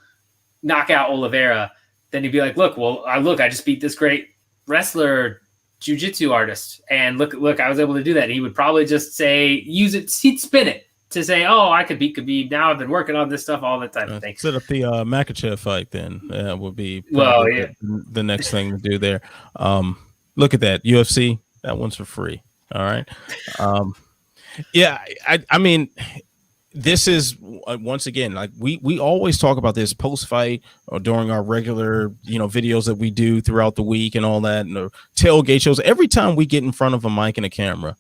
knock out Oliveira, then he'd be like, look, I just beat this great wrestler, jiu-jitsu artist, and look, I was able to do that. And he would probably just he'd spin it to say, oh, I could beat Khabib. Now I've been working on this stuff, all that type of thing. Set up the Makachev fight then. Would be the next thing to do there. Look at that, UFC. That one's for free. All right. I mean, this is once again, like we always talk about this post fight or during our regular, videos that we do throughout the week and all that, and the tailgate shows. Every time we get in front of a mic and a camera,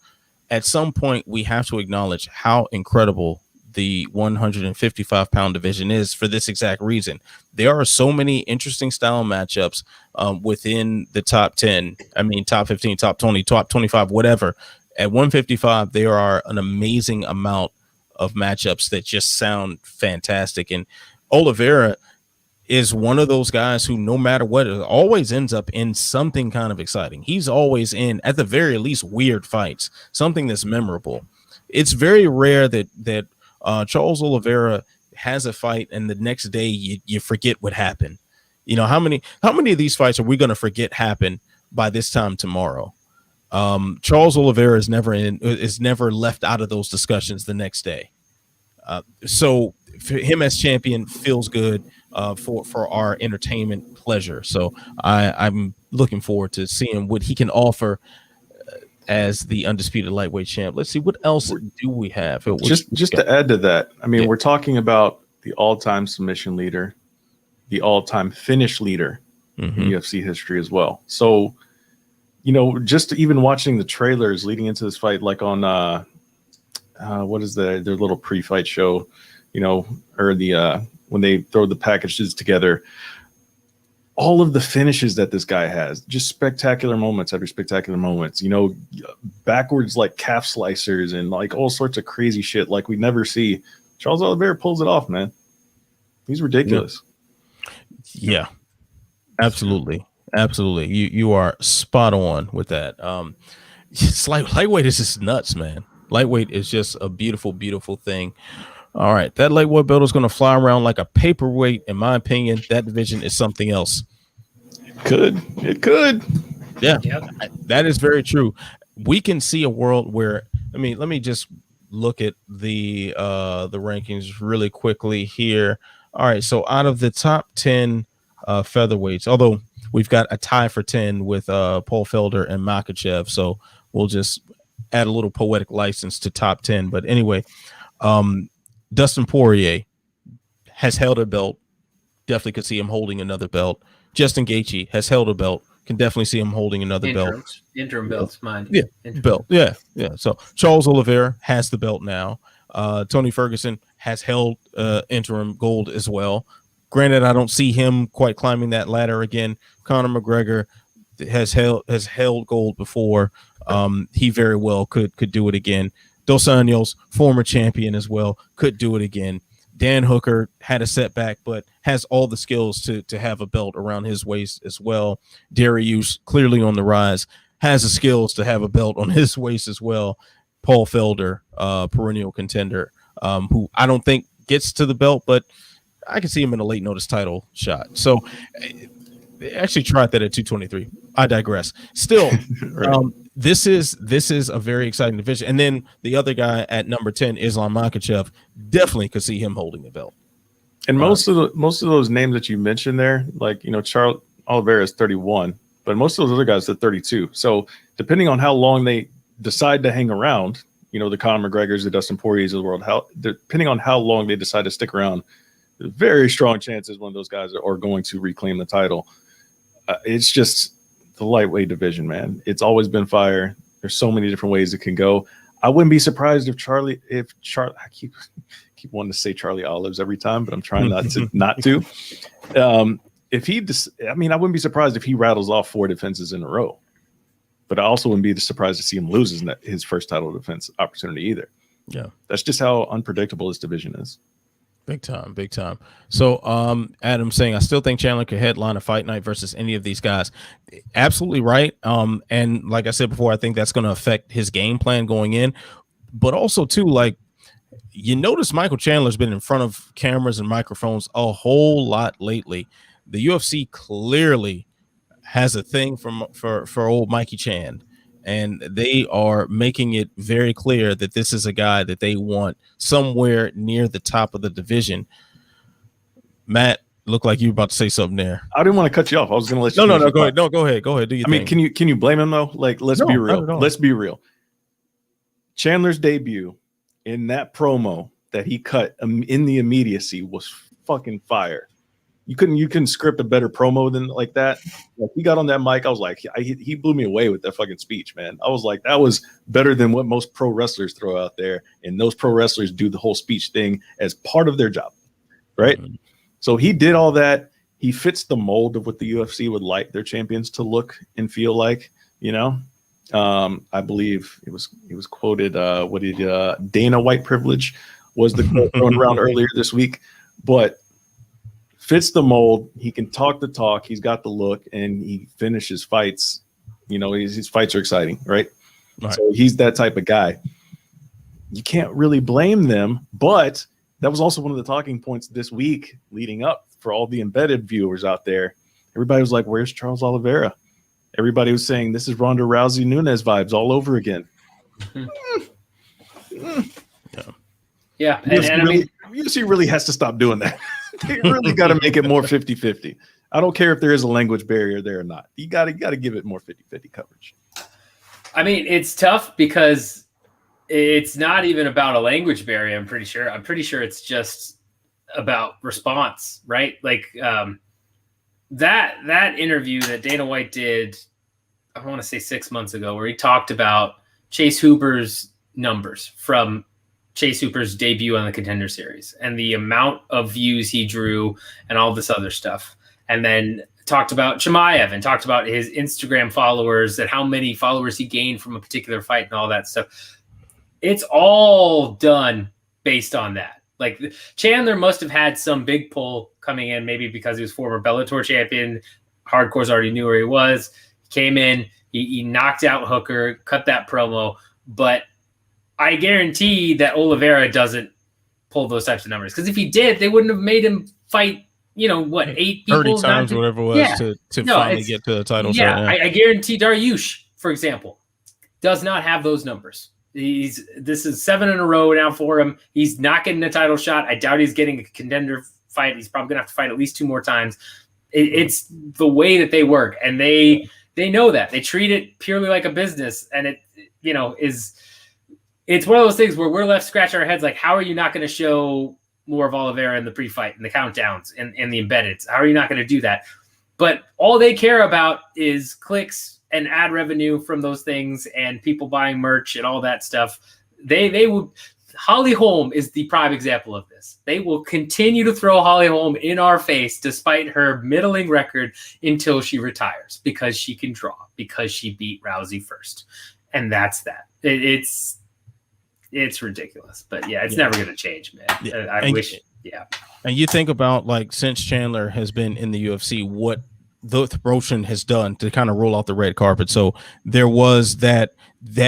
at some point we have to acknowledge how incredible the 155-pound division is for this exact reason. There are so many interesting style matchups within the top 10. I mean, top 15, top 20, top 25, whatever. At 155, there are an amazing amount of matchups that just sound fantastic. And Oliveira is one of those guys who, no matter what, always ends up in something kind of exciting. He's always in, at the very least, weird fights, something that's memorable. It's very rare that Charles Oliveira has a fight, and the next day you forget what happened. You know, how many of these fights are we going to forget happen by this time tomorrow? Charles Oliveira is never left out of those discussions the next day. So for him as champion feels good for our entertainment pleasure. So I'm looking forward to seeing what he can offer as the undisputed lightweight champ. Let's see, what else do we have? Just to add to that, I mean, we're talking about the all-time submission leader, the all-time finish leader in UFC history as well. So, you know, just even watching the trailers leading into this fight, like on what is their little pre-fight show, you know, or the when they throw the packages together, all of the finishes that this guy has, just spectacular moments after spectacular moments, you know, backwards like calf slicers and like all sorts of crazy shit like we never see. Charles Oliveira pulls it off, man. He's ridiculous. Yeah, absolutely. Absolutely. You are spot on with that. It's like lightweight is just nuts, man. Lightweight is just a beautiful, beautiful thing. All right. That lightweight belt is going to fly around like a paperweight. In my opinion, that division is something else. It could. Yeah, that is very true. We can see a world where, I mean, let me just look at the rankings really quickly here. All right. So out of the top 10 featherweights, although we've got a tie for 10 with Paul Felder and Makhachev. So we'll just add a little poetic license to top 10. But anyway, Dustin Poirier has held a belt. Definitely could see him holding another belt. Justin Gaethje has held a belt. Can definitely see him holding another belt. Interim belts, mind. Yeah, belt. Yeah. So Charles Oliveira has the belt now. Tony Ferguson has held interim gold as well. Granted, I don't see him quite climbing that ladder again. Conor McGregor has held gold before. He very well could do it again. Dos Anjos, former champion as well, could do it again. Dan Hooker had a setback, but has all the skills to have a belt around his waist as well. Dariush, clearly on the rise, has the skills to have a belt on his waist as well. Paul Felder, perennial contender, who I don't think gets to the belt, but I can see him in a late notice title shot. So they actually tried that at 223. I digress. Still, right. This is a very exciting division. And then the other guy at number 10, Islam Makhachev, definitely could see him holding the belt. And most of those names that you mentioned there, like, you know, Charles Oliveira is 31, but most of those other guys are 32. So depending on how long they decide to hang around, you know, the Conor McGregors, the Dustin Poiriers of the world, depending on how long they decide to stick around, there's very strong chances one of those guys are going to reclaim the title. It's just the lightweight division, man. It's always been fire. There's so many different ways it can go. I wouldn't be surprised if Charlie, I keep wanting to say Charlie Olives every time, but I'm trying not to. I wouldn't be surprised if he rattles off 4 defenses in a row, but I also wouldn't be surprised to see him lose his first title defense opportunity either. Yeah. That's just how unpredictable this division is. Big time. So Adam saying, I still think Chandler could headline a fight night versus any of these guys. Absolutely right. And like I said before, I think that's going to affect his game plan going in. But also, too, like, you notice Michael Chandler's been in front of cameras and microphones a whole lot lately. The UFC clearly has a thing for old Mikey Chan. And they are making it very clear that this is a guy that they want somewhere near the top of the division. Matt, looked like you were about to say something there. I didn't want to cut you off. I was going to let you. No, go ahead. No, go ahead. Do your thing. Mean, can you blame him though? Like, let's be real. Let's be real. Chandler's debut in that promo that he cut in the immediacy was fucking fire. You couldn't script a better promo than like that. Like, he got on that mic. I was like, he blew me away with that fucking speech, man. I was like, that was better than what most pro wrestlers throw out there. And those pro wrestlers do the whole speech thing as part of their job, right? Mm-hmm. So he did all that. He fits the mold of what the UFC would like their champions to look and feel like, you know. I believe it was quoted. Dana White privilege was the quote thrown around earlier this week, but fits the mold. He can talk the talk. He's got the look, and he finishes fights. You know, his fights are exciting, right? So he's that type of guy. You can't really blame them, but that was also one of the talking points this week leading up for all the embedded viewers out there. Everybody was like, where's Charles Oliveira? Everybody was saying this is Ronda Rousey Nunes vibes all over again. Yeah. UFC really has to stop doing that. They really got to make it more 50-50. I don't care if there is a language barrier there or not. You got to give it more 50-50 coverage. I mean, it's tough because it's not even about a language barrier. I'm pretty sure it's just about response, right? Like that interview that Dana White did, I want to say 6 months ago, where he talked about Chase Hooper's numbers from Chase Hooper's debut on the Contender Series and the amount of views he drew and all this other stuff. And then talked about Chimaev and talked about his Instagram followers and how many followers he gained from a particular fight and all that stuff. It's all done based on that. Like Chandler must have had some big pull coming in, maybe because he was former Bellator champion. Hardcore's already knew where he was. He came in, he knocked out Hooker, cut that promo. But I guarantee that Oliveira doesn't pull those types of numbers. Because if he did, they wouldn't have made him fight, 8 people? 30 times, whatever it was, to finally get to the title shot. Yeah, I guarantee Dariush, for example, does not have those numbers. This is 7 in a row now for him. He's not getting a title shot. I doubt he's getting a contender fight. He's probably gonna have to fight at least 2 more times. It's the way that they work, and they know that. They treat it purely like a business, and it it's one of those things where we're left scratching our heads like, how are you not going to show more of Oliveira in the pre-fight and the countdowns and the embedded? How are you not going to do that? But all they care about is clicks and ad revenue from those things and people buying merch and all that stuff. They will. Holly Holm is the prime example of this. They will continue to throw Holly Holm in our face despite her middling record until she retires because she can draw, because she beat Rousey first. And that's that. It's ridiculous. But yeah, it's never going to change, man. Yeah. I wish. Yeah. And you think about, like, since Chandler has been in the UFC, what the promotion has done to kind of roll out the red carpet. So there was that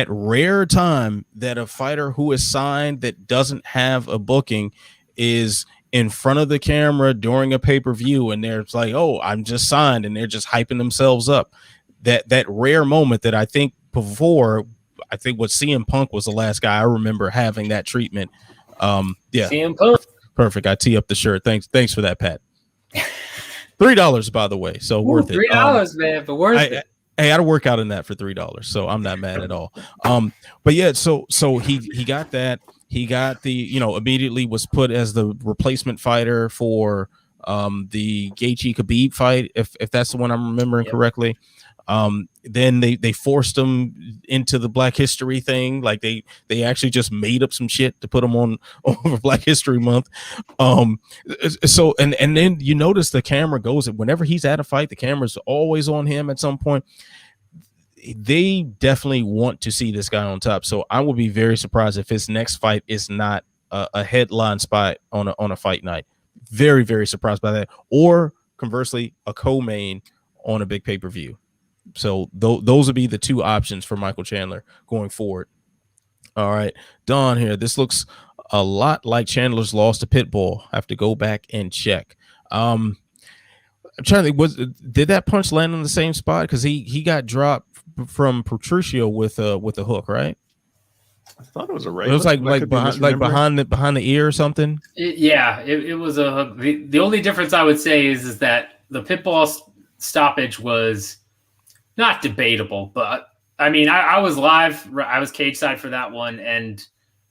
rare time that a fighter who is signed that doesn't have a booking is in front of the camera during a pay-per-view, and they're like, oh, I'm just signed, and they're just hyping themselves up. That rare moment that I think what CM Punk was the last guy I remember having that treatment. Yeah. CM Punk. Perfect. I tee up the shirt. Thanks for that, Pat. $3, by the way, so worth it. $3, man, but worth it. Hey, I'd work out in that for $3, so I'm not mad at all. But yeah, so he got that. He got the, immediately was put as the replacement fighter for the Gaethje Khabib fight, if that's the one I'm remembering correctly. Then they forced him into the Black History thing. Like they actually just made up some shit to put him on over Black History Month. So and then you notice the camera goes, whenever he's at a fight, the camera's always on him at some point. They definitely want to see this guy on top. So I will be very surprised if his next fight is not a headline spot on a fight night. Very, very surprised by that. Or conversely, a co-main on a big pay-per-view. So those would be the two options for Michael Chandler going forward. All right, Don here. This looks a lot like Chandler's loss to Pitbull. I have to go back and check. I'm trying to think, did that punch land in the same spot? Because he got dropped from Patricio with a hook, right? I thought it was a right. It was like behind the ear or something. It was a hook. The only difference I would say is that the Pitbull stoppage was not debatable, but I mean, I was live. I was cage side for that one, and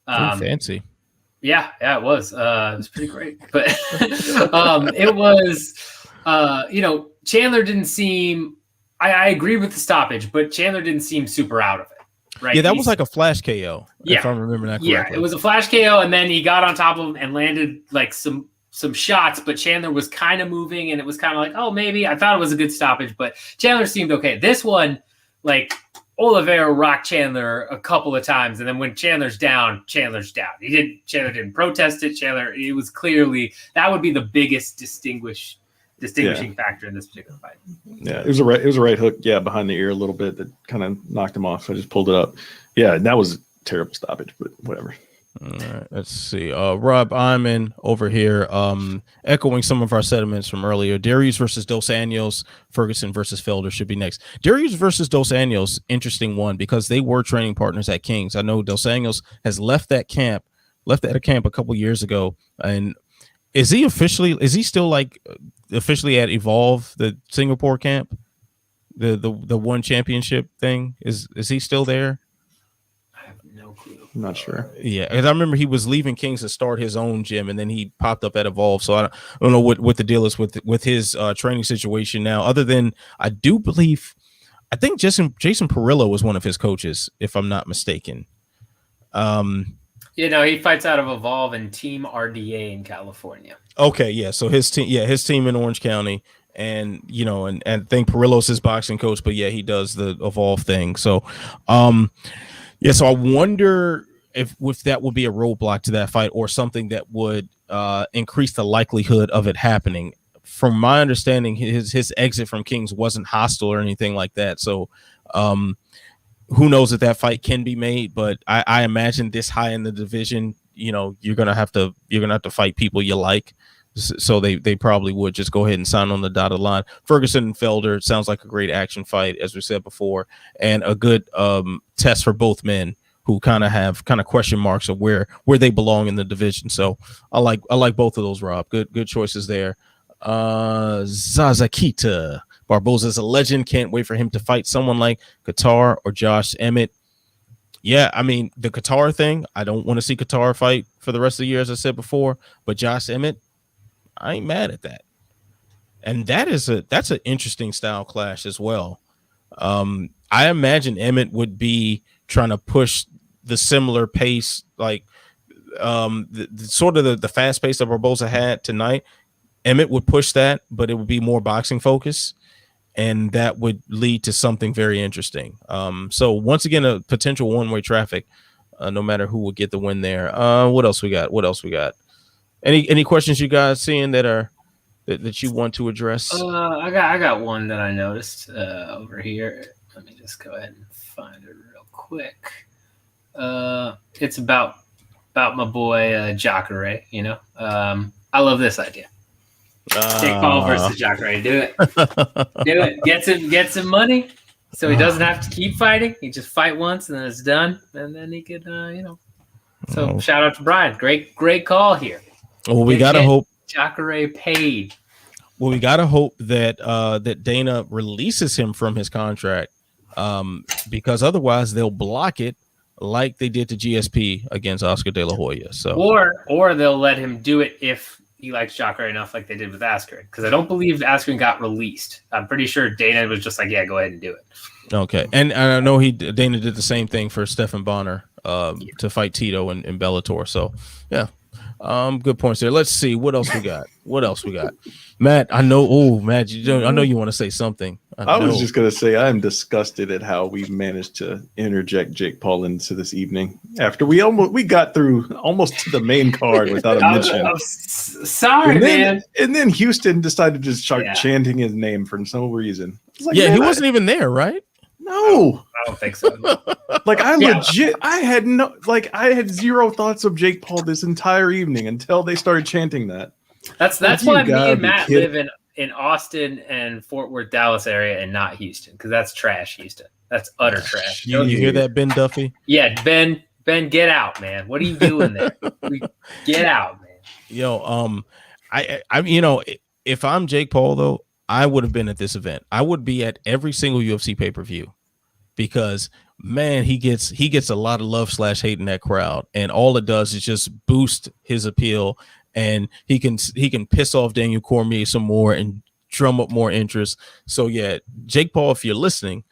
fancy. Yeah, it was. It was pretty great, but it was. Chandler didn't seem. I agree with the stoppage, but Chandler didn't seem super out of it. Right? Yeah, that was like a flash KO. Yeah, if I'm remembering that correctly. Yeah, it was a flash KO, and then he got on top of him and landed like some shots, but Chandler was kind of moving, and it was kind of like, oh, maybe. I thought it was a good stoppage, but Chandler seemed okay. This one, like, Oliveira rocked Chandler a couple of times, and then when Chandler's down, Chandler's down. Chandler didn't protest it. It was clearly, that would be the biggest distinguishing factor in this particular fight. Yeah, it was a right hook, behind the ear a little bit that kind of knocked him off. So I just pulled it up. Yeah, and that was a terrible stoppage, but whatever. All right, let's see. Rob Iman over here, echoing some of our sentiments from earlier. Dariush versus Dos Anjos, Ferguson versus Felder should be next. Dariush versus Dos Anjos, interesting one because they were training partners at Kings. I know Dos Anjos has left that camp a couple years ago. And is he still like officially at Evolve, the Singapore camp, the one championship thing? Is he still there? I'm not sure. Yeah, because I remember he was leaving Kings to start his own gym, and then he popped up at Evolve. So I don't know what the deal is with his training situation now. Other than I think Jason Perillo was one of his coaches, if I'm not mistaken. He fights out of Evolve and Team RDA in California. Okay, yeah. So his team in Orange County, and and I think Perillo's his boxing coach, but yeah, he does the Evolve thing. So, so I wonder if that would be a roadblock to that fight or something that would increase the likelihood of it happening. From my understanding, his exit from Kings wasn't hostile or anything like that. So who knows if that fight can be made, but I imagine this high in the division, you're gonna have to fight people you like. So they probably would just go ahead and sign on the dotted line. Ferguson and Felder sounds like a great action fight, as we said before, and a good test for both men who kind of question marks of where they belong in the division. So I like both of those, Rob. Good choices there. Zazakita Barboza is a legend. Can't wait for him to fight someone like Qatar or Josh Emmett. Yeah, I mean the Qatar thing. I don't want to see Qatar fight for the rest of the year, as I said before. But Josh Emmett, I ain't mad at that. And that's an interesting style clash as well. I imagine Emmett would be trying to push the similar pace, like the fast pace that Barboza had tonight. Emmett would push that, but it would be more boxing focus, and that would lead to something very interesting. So once again, a potential one-way traffic, no matter who would get the win there. What else we got? Any questions you guys seeing that you want to address? I got one that I noticed over here. Let me just go ahead and find it real quick. It's about my boy Jacare. I love this idea. Jake Paul versus Jacare. Do it. Get some money, so he doesn't have to keep fighting. He just fight once and then it's done, and then he could, So shout out to Brian. Great call here. Well, we gotta hope Jacare paid. Well, we gotta hope that that Dana releases him from his contract, because otherwise they'll block it like they did to GSP against Oscar De La Hoya. So or they'll let him do it if he likes Jacare enough, like they did with Askren, because I don't believe Askren got released. I'm pretty sure Dana was just like, yeah, go ahead and do it. Okay, and I know Dana did the same thing for Stephan Bonner to fight Tito in Bellator. So yeah. Good points there. Let's see what else we got. Matt, I know. Matt, I know you want to say something. I was just gonna say I'm disgusted at how we managed to interject Jake Paul into this evening after we got through almost to the main card without a mention. I'm sorry, man. And then Houston decided to just start chanting his name for no reason. Like, he wasn't even there, right? No, I don't think so. Like I had zero thoughts of Jake Paul this entire evening until they started chanting that. That's why me and Matt live in Austin and Fort Worth, Dallas area, and not Houston, because that's trash. Houston, that's utter trash. You hear that, Ben Duffy? Yeah, Ben, get out, man. What are you doing there? Get out, man. Yo, if I'm Jake Paul though, I would have been at this event. I would be at every single UFC pay-per-view, because man, he gets a lot of love / hate in that crowd, and all it does is just boost his appeal, and he can piss off Daniel Cormier some more and drum up more interest. So yeah, Jake Paul, if you're listening,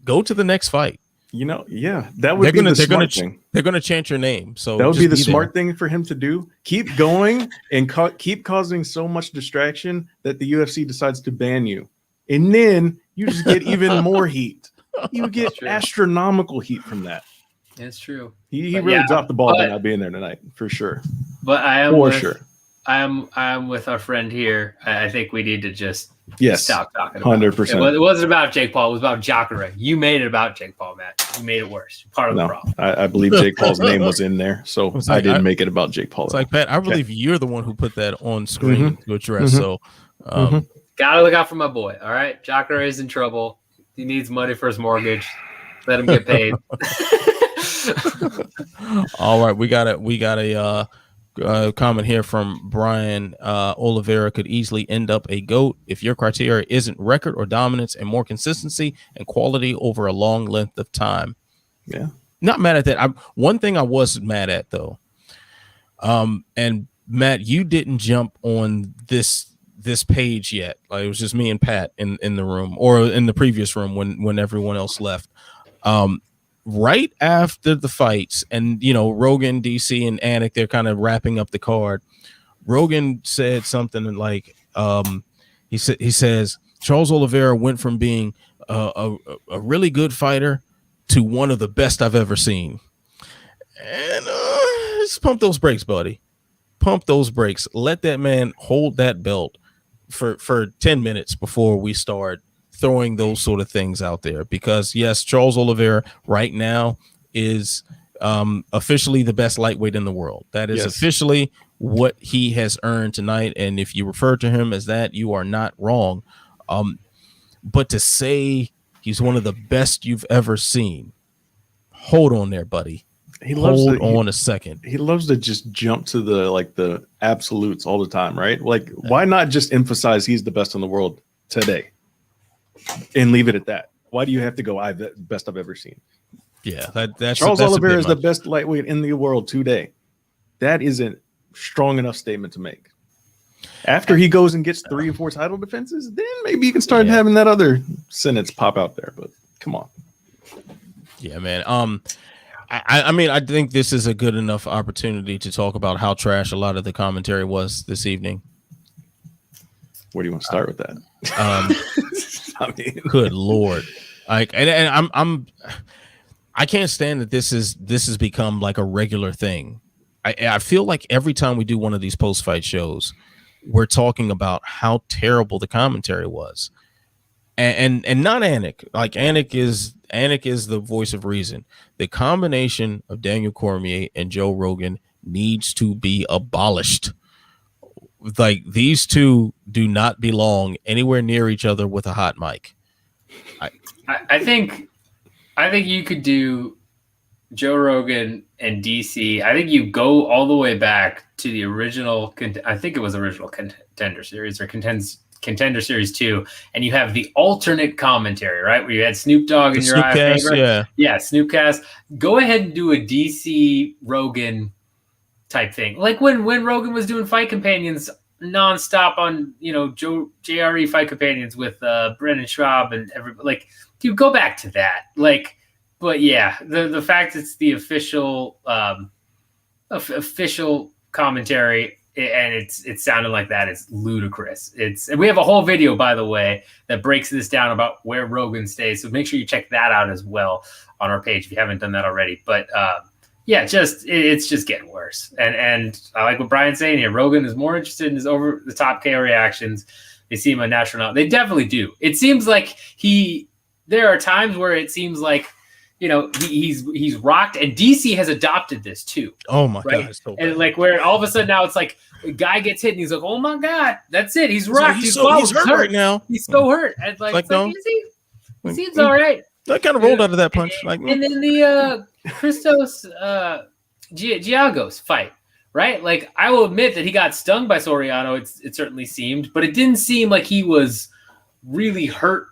go to the next fight. That would be the smart thing. They're going to chant your name. So that would be the smart thing for him to do. Keep going and keep causing so much distraction that the UFC decides to ban you. And then you just get even more heat. You get astronomical heat from that. That's true. He really dropped the ball by not being there tonight, for sure. But I am with our friend here. I think we need to just stop talking about 100%. it wasn't about Jake Paul. It was about Jacare. You made it about Jake Paul, Matt. You made it worse. You're part of the problem. I believe Jake Paul's name was in there, so like, I didn't make it about Jake Paul. It's like, Pat, I believe you're the one who put that on screen to address. So, gotta look out for my boy. All right, Jocker is in trouble. He needs money for his mortgage. Let him get paid. All right, we got a comment here from Brian. Oliveira could easily end up a GOAT if your criteria isn't record or dominance and more consistency and quality over a long length of time. Yeah, not mad at that. One thing I was mad at though, and Matt, you didn't jump on this page yet. Like, it was just me and Pat in the room, or in the previous room when everyone else left. Right after the fights, and Rogan, DC, and Anik, they're kind of wrapping up the card. Rogan said something like, he says Charles Oliveira went from being a really good fighter to one of the best I've ever seen. And just pump those brakes, buddy. Pump those brakes. Let that man hold that belt for 10 minutes before we start throwing those sort of things out there, because yes, Charles Oliveira right now is officially the best lightweight in the world. That is officially what he has earned tonight. And if you refer to him as that, you are not wrong. But to say he's one of the best you've ever seen, hold on there, buddy. Hold on a second. He loves to just jump to the absolutes all the time, right? Like, why not just emphasize he's the best in the world today and leave it at that? Why do you have to go, the best I've ever seen? Yeah, that's Charles Oliveira is the best lightweight in the world today. That isn't strong enough statement to make. After he goes and gets 3 or 4 title defenses, then maybe you can start having that other sentence pop out there. But come on. Yeah, man. I mean, I think this is a good enough opportunity to talk about how trash a lot of the commentary was this evening. Where do you want to start with that? I mean, good Lord. Like, and I can't stand that this has become like a regular thing. I feel like every time we do one of these post-fight shows, we're talking about how terrible the commentary was. And not Anik. Like, Anik is the voice of reason. The combination of Daniel Cormier and Joe Rogan needs to be abolished. Like, these two do not belong anywhere near each other with a hot mic. I think you could do Joe Rogan and DC. I think you go all the way back to the original. I think it was original Contender Series or Contender Series 2, and you have the alternate commentary, right? Where you had Snoop Dogg in your eye favorite. Yeah, Snoopcast. Go ahead and do a DC Rogan type thing, like when Rogan was doing Fight Companions nonstop on JRE Fight Companions with Brendan Schaub and everybody. Like, you go back to that. Like, but yeah, the fact it's the official official commentary. And it's sounding like that is ludicrous. And we have a whole video, by the way, that breaks this down about where Rogan stays. So make sure you check that out as well on our page if you haven't done that already. But it's just getting worse. And I like what Brian's saying here. Rogan is more interested in his over the top KO reactions. They seem unnatural now. They definitely do. It seems like there are times where it seems like, he's rocked, and DC has adopted this too. Oh my right? God. So and like, where all of a sudden now it's like a guy gets hit and he's like, oh my God, that's it. He's rocked. He's hurt right now. He's so hurt. And no. He seems all right. I kind of rolled out of that punch. And then the Christos Giagos fight, right? Like, I will admit that he got stung by Soriano. It certainly seemed, but it didn't seem like he was really hurt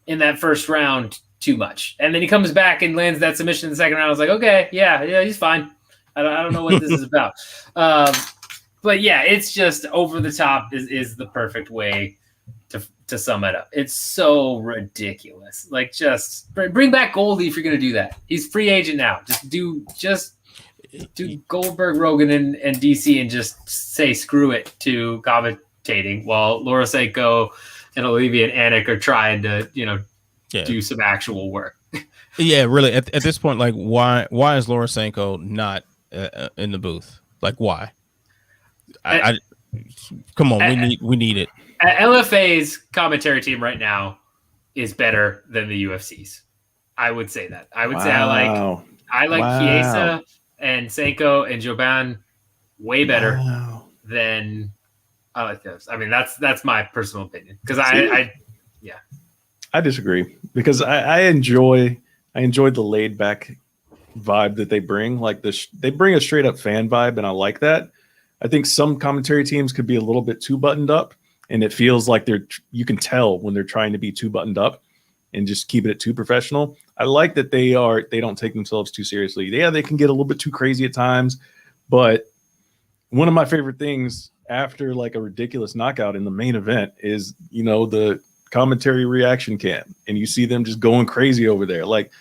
in that first round too much. And then he comes back and lands that submission in the second round. I was like, okay, yeah, he's fine. I don't know what this is about. But yeah, it's just over the top is the perfect way to sum it up. It's so ridiculous. Like, just bring back Goldie if you're going to do that. He's free agent now. Just do Goldberg, Rogan, and DC, and just say screw it to commentating while Lorosenko and Olivia and Anik are trying to, do some actual work. Yeah, really. At this point, like, why is Lorosenko not in the booth? Like, why? I come on, we need it. LFA's commentary team right now is better than the UFC's. I would say that. I would say I like Chiesa and Seiko and Joban way better than I like those. I mean, that's my personal opinion because I disagree because I enjoy the laid back vibe that they bring. Like they bring a straight up fan vibe, and I like that. I think some commentary teams could be a little bit too buttoned up, and it feels like you can tell when they're trying to be too buttoned up and just keeping it too professional. I like that they don't take themselves too seriously. Yeah, they can get a little bit too crazy at times, but one of my favorite things after like a ridiculous knockout in the main event is, the commentary reaction cam, and you see them just going crazy over there. Like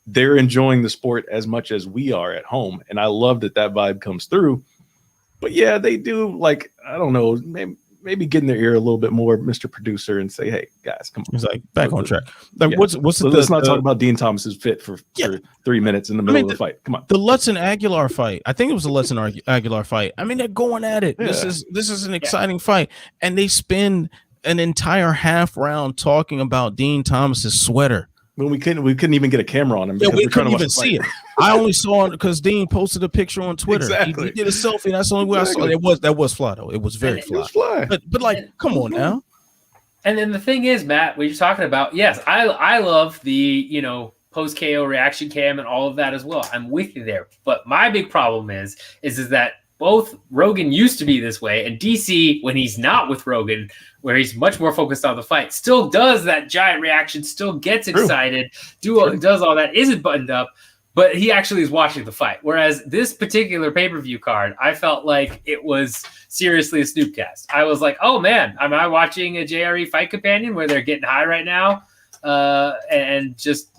they're enjoying the sport as much as we are at home. And I love that vibe comes through. But yeah, they do, like, I don't know, maybe get in their ear a little bit more, Mr. Producer, and say, hey, guys, come on. He's like, back on track. Like, yeah. What's let's not talk about Dean Thomas's fit for 3 minutes in the middle of the fight. Come on. The Lutz and Aguilar fight. I think it was the Lutz and Aguilar fight. I mean, they're going at it. Yeah. This is an exciting fight. And they spend an entire half round talking about Dean Thomas's sweater. When we couldn't even get a camera on him. Yeah, we couldn't even see it. I only saw it because Dean posted a picture on Twitter. Exactly. He did a selfie. That's the only way I saw it. That was fly though. It was very fly. It was fly. But like, come on now. And then the thing is, Matt, what you're talking about, yes, I love the post KO reaction cam and all of that as well. I'm with you there. But my big problem is that both Rogan used to be this way, and DC, when he's not with Rogan, where he's much more focused on the fight, still does that giant reaction, still gets excited, does all that, isn't buttoned up, but he actually is watching the fight. Whereas this particular pay-per-view card, I felt like it was seriously a Snoopcast. I was like, oh man, am I watching a JRE Fight Companion where they're getting high right now and just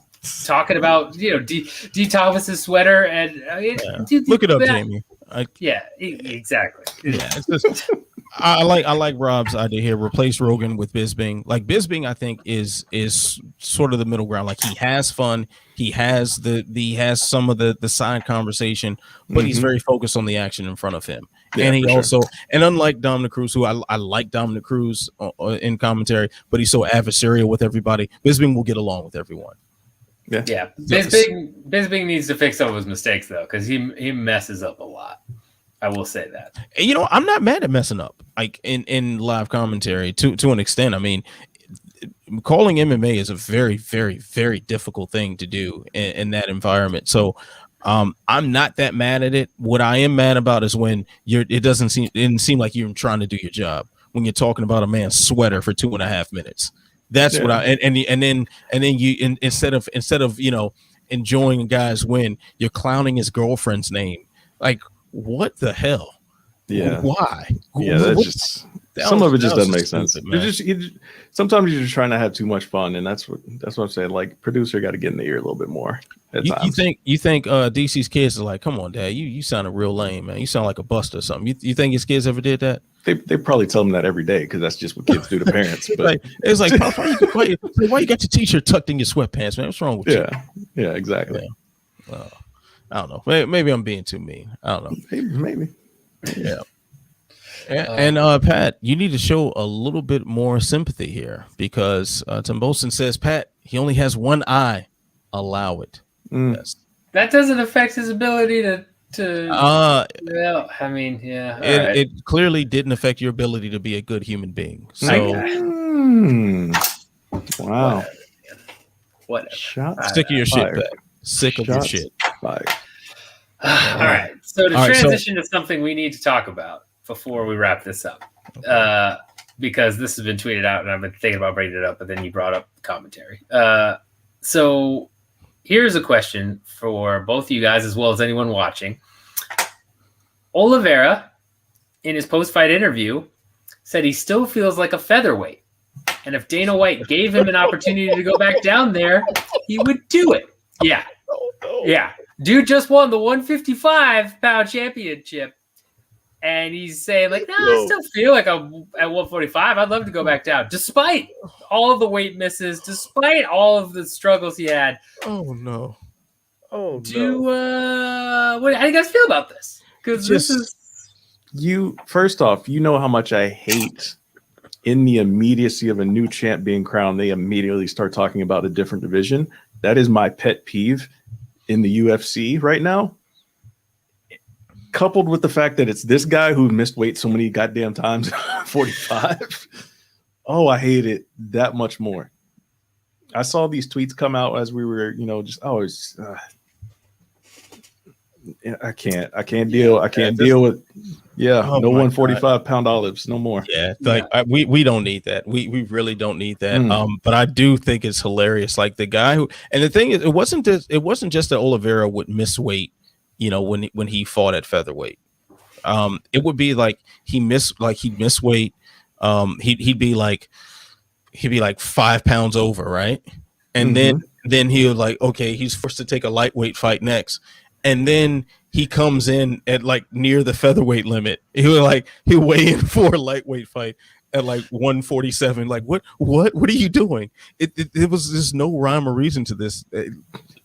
talking about D Thomas's sweater and look it up, Jamie. Exactly. Yeah, it's just, I like Rob's idea here. Replace Rogan with Bisping. Like Bisping, I think is sort of the middle ground. Like he has fun. He has some of the side conversation, but he's very focused on the action in front of him. Yeah, and he also, and unlike Dominic Cruz, who I like Dominic Cruz in commentary, but he's so adversarial with everybody. Bisping will get along with everyone. Yeah. Bisping needs to fix some of his mistakes though, because he messes up a lot. I will say that. I'm not mad at messing up, like in live commentary to an extent. I mean, calling MMA is a very, very, very difficult thing to do in that environment. So I'm not that mad at it. What I am mad about is when it didn't seem like you're trying to do your job when you're talking about a man's sweater for 2.5 minutes. That's what and then you instead of enjoying a guy's win, you're clowning his girlfriend's name. Like, what the hell? Yeah. Why? Yeah, that's just some of it just doesn't make sense. Sometimes you're just trying to have too much fun, and that's what I'm saying. Like, producer got to get in the ear a little bit more. You think DC's kids are like, come on, Dad, you sounded real lame, man. You sound like a buster or something. You think his kids ever did that? They probably tell them that every day because that's just what kids do to parents. But it's like, why you got your t-shirt tucked in your sweatpants, man? What's wrong with you? Yeah, exactly. Yeah. I don't know. Maybe I'm being too mean. I don't know. Maybe. Yeah. And Pat, you need to show a little bit more sympathy here because Tim Bolson says, Pat, he only has one eye. Allow it. Yes. That doesn't affect his ability to. It clearly didn't affect your ability to be a good human being. So, wow. Whatever. Sick of your shit, Pat. Sick of your shit. All right. So to transition to something we need to talk about before we wrap this up, because this has been tweeted out and I've been thinking about bringing it up, but then you brought up commentary. So here's a question for both of you guys as well as anyone watching. Oliveira, in his post-fight interview, said he still feels like a featherweight. And if Dana White gave him an opportunity to go back down there, he would do it. Yeah. Yeah. Dude just won the 155-pound championship. And he's saying, like, I still feel like I'm at 145. I'd love to go back down. Despite all of the weight misses, despite all of the struggles he had. Oh, no. How do you guys feel about this? Because this is... First off, you know how much I hate in the immediacy of a new champ being crowned, they immediately start talking about a different division. That is my pet peeve in the UFC right now. Coupled with the fact that it's this guy who missed weight so many goddamn times, 45. Oh, I hate it that much more. I saw these tweets come out as we were, I can't deal with, no 145-pound olives, no more. Yeah, we don't need that. We really don't need that. But I do think it's hilarious. Like the guy who, and the thing is, it wasn't just that Oliveira would miss weight, when he fought at featherweight. It would be like he'd miss weight. He'd be like 5 pounds over, right? And then he was like, okay, he's forced to take a lightweight fight next. And then he comes in at like near the featherweight limit. He'll weigh in for a lightweight fight at like 147. Like, what are you doing? There's no rhyme or reason to this.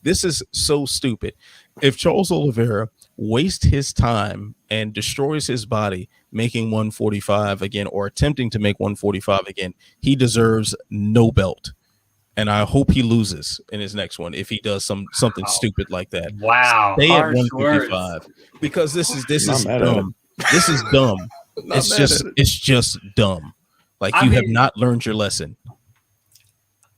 This is so stupid. If Charles Oliveira wastes his time and destroys his body making 145 again, or attempting to make 145 again, he deserves no belt. And I hope he loses in his next one if he does something stupid like that. Wow. Stay at 155 because this is dumb. This is dumb. It's just dumb. Like you have not learned your lesson.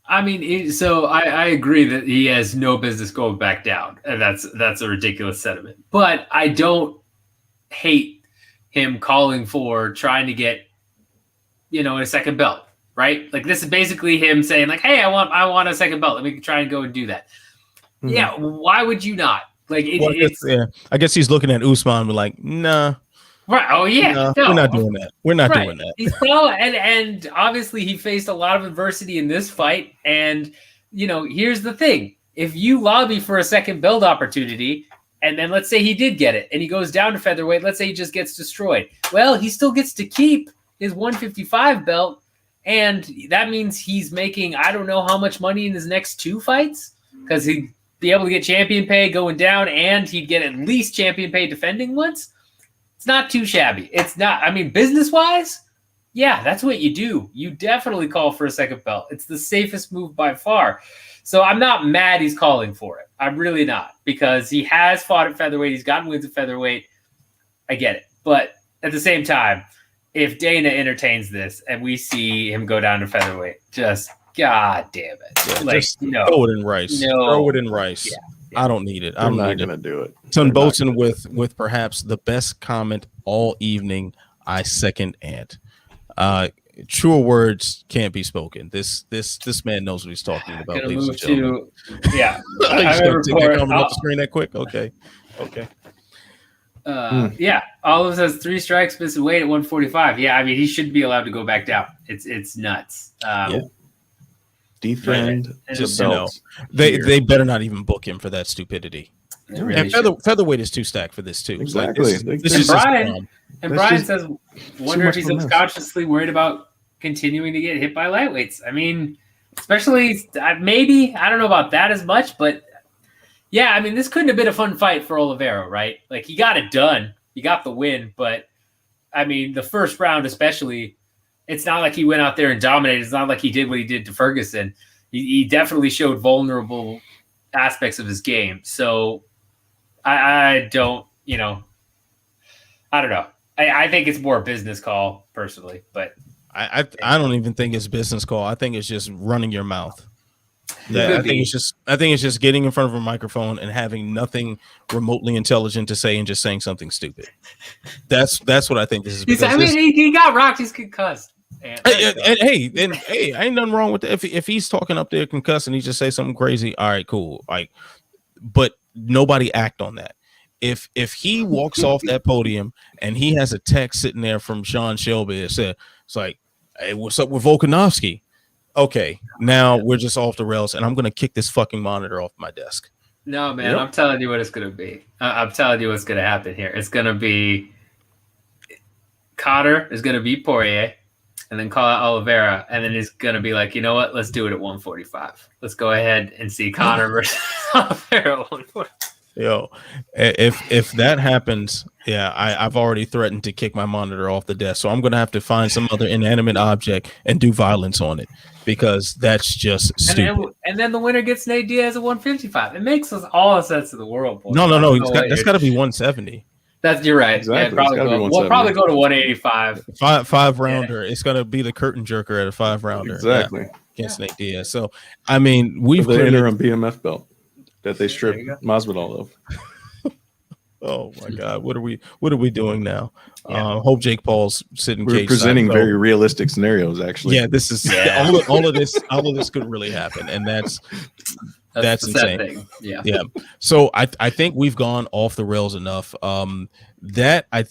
I mean, so I agree that he has no business going back down, and that's a ridiculous sentiment. But I don't hate him calling for trying to get, a second belt. Right? Like this is basically him saying like, hey, I want a second belt. Let me try and go and do that. Mm-hmm. Yeah. Why would you not? Like I guess he's looking at Usman and like, nah. Right. Oh yeah. No, we're not doing that. We're not doing that. And obviously he faced a lot of adversity in this fight. And here's the thing. If you lobby for a second belt opportunity, and then let's say he did get it and he goes down to featherweight, let's say he just gets destroyed. Well, he still gets to keep his 155 belt. And that means he's making, I don't know how much money in his next 2 fights, because he'd be able to get champion pay going down and he'd get at least champion pay defending once. It's not too shabby. It's not, business-wise, yeah, that's what you do. You definitely call for a second belt. It's the safest move by far. So I'm not mad he's calling for it. I'm really not, because he has fought at featherweight. He's gotten wins at featherweight. I get it. But at the same time, if Dana entertains this and we see him go down to featherweight, just God damn it. Yeah, throw it in rice. No. Throw it in rice. Yeah. I don't need it. I'm not going to do it. Son Bolton with perhaps the best comment all evening. I second and. Truer words can't be spoken. This man knows what he's talking about. Ladies and gentlemen. Yeah. I remember take that comment off the screen that quick. Okay. Yeah, Olives has 3 strikes, missing weight at 145. Yeah, he should be allowed to go back down. It's nuts. Defend just they better not even book him for that stupidity. Really and featherweight is too stacked for this too. Exactly. Brian says, wonder if he's subconsciously worried about continuing to get hit by lightweights. Especially maybe, I don't know about that as much, but. Yeah, this couldn't have been a fun fight for Oliveira, right? Like, he got it done. He got the win. But, the first round especially, it's not like he went out there and dominated. It's not like he did what he did to Ferguson. He definitely showed vulnerable aspects of his game. So, I don't, I don't know. I think it's more a business call, personally. But I don't even think it's a business call. I think it's just running your mouth. Yeah, I think it's just getting in front of a microphone and having nothing remotely intelligent to say and just saying something stupid. That's what I think this is. He got rocked. He's concussed. Hey, ain't nothing wrong with that. If he's talking up there concussed and he just say something crazy, all right, cool. But nobody act on that. If he walks off that podium and he has a text sitting there from Sean Shelby that said, it's like, hey, what's up with Volkanovski? Okay, now we're just off the rails, and I'm going to kick this fucking monitor off my desk. No, man, I'm telling you what it's going to be. I'm telling you what's going to happen here. It's going to be Cotter is going to beat Poirier and then call out Oliveira, and then he's going to be like, you know what? Let's do it at 145. Let's go ahead and see Cotter versus Oliveira at 145. Yo, if that happens, Yeah, I've already threatened to kick my monitor off the desk, so I'm going to have to find some other inanimate object and do violence on it because that's just stupid. And then the winner gets Nate Diaz at 155. It makes us all sense in the world. Boy. No. That's got to be 170. You're right. Exactly. Yeah, we'll probably go to 185. Five rounder. Yeah. It's going to be the curtain jerker at a 5 rounder. Exactly. Against Nate Diaz. So, I mean, we've the interim BMF belt that they stripped Masvidal of. Oh my God! What are we doing now? Yeah. Hope Jake Paul's sitting. We're presenting very realistic scenarios, actually. Yeah, this is all of this could really happen, and that's insane. Yeah. So I think we've gone off the rails enough. That I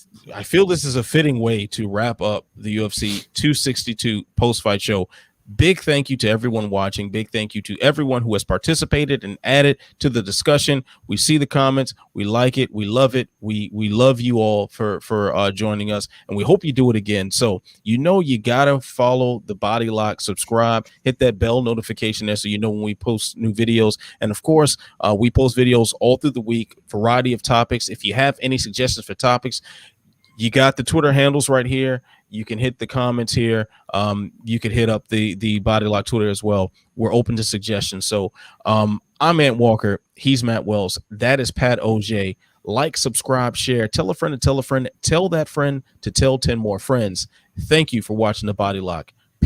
feel this is a fitting way to wrap up the UFC 262 post fight show. Big thank you to everyone watching. Big thank you to everyone who has participated and added to the discussion. We see the comments. We like it. We love it. We love you all for joining us, and we hope you do it again. So you gotta follow the Body Lock, subscribe, hit that bell notification there so you know when we post new videos. And of course, we post videos all through the week, variety of topics. If you have any suggestions for topics, you got the Twitter handles right here. You can hit the comments here. You could hit up the Body Lock Twitter as well. We're open to suggestions. So I'm Ant Walker. He's Matt Wells. That is Pat OJ. Like, subscribe, share. Tell a friend to tell a friend. Tell that friend to tell 10 more friends. Thank you for watching the Body Lock.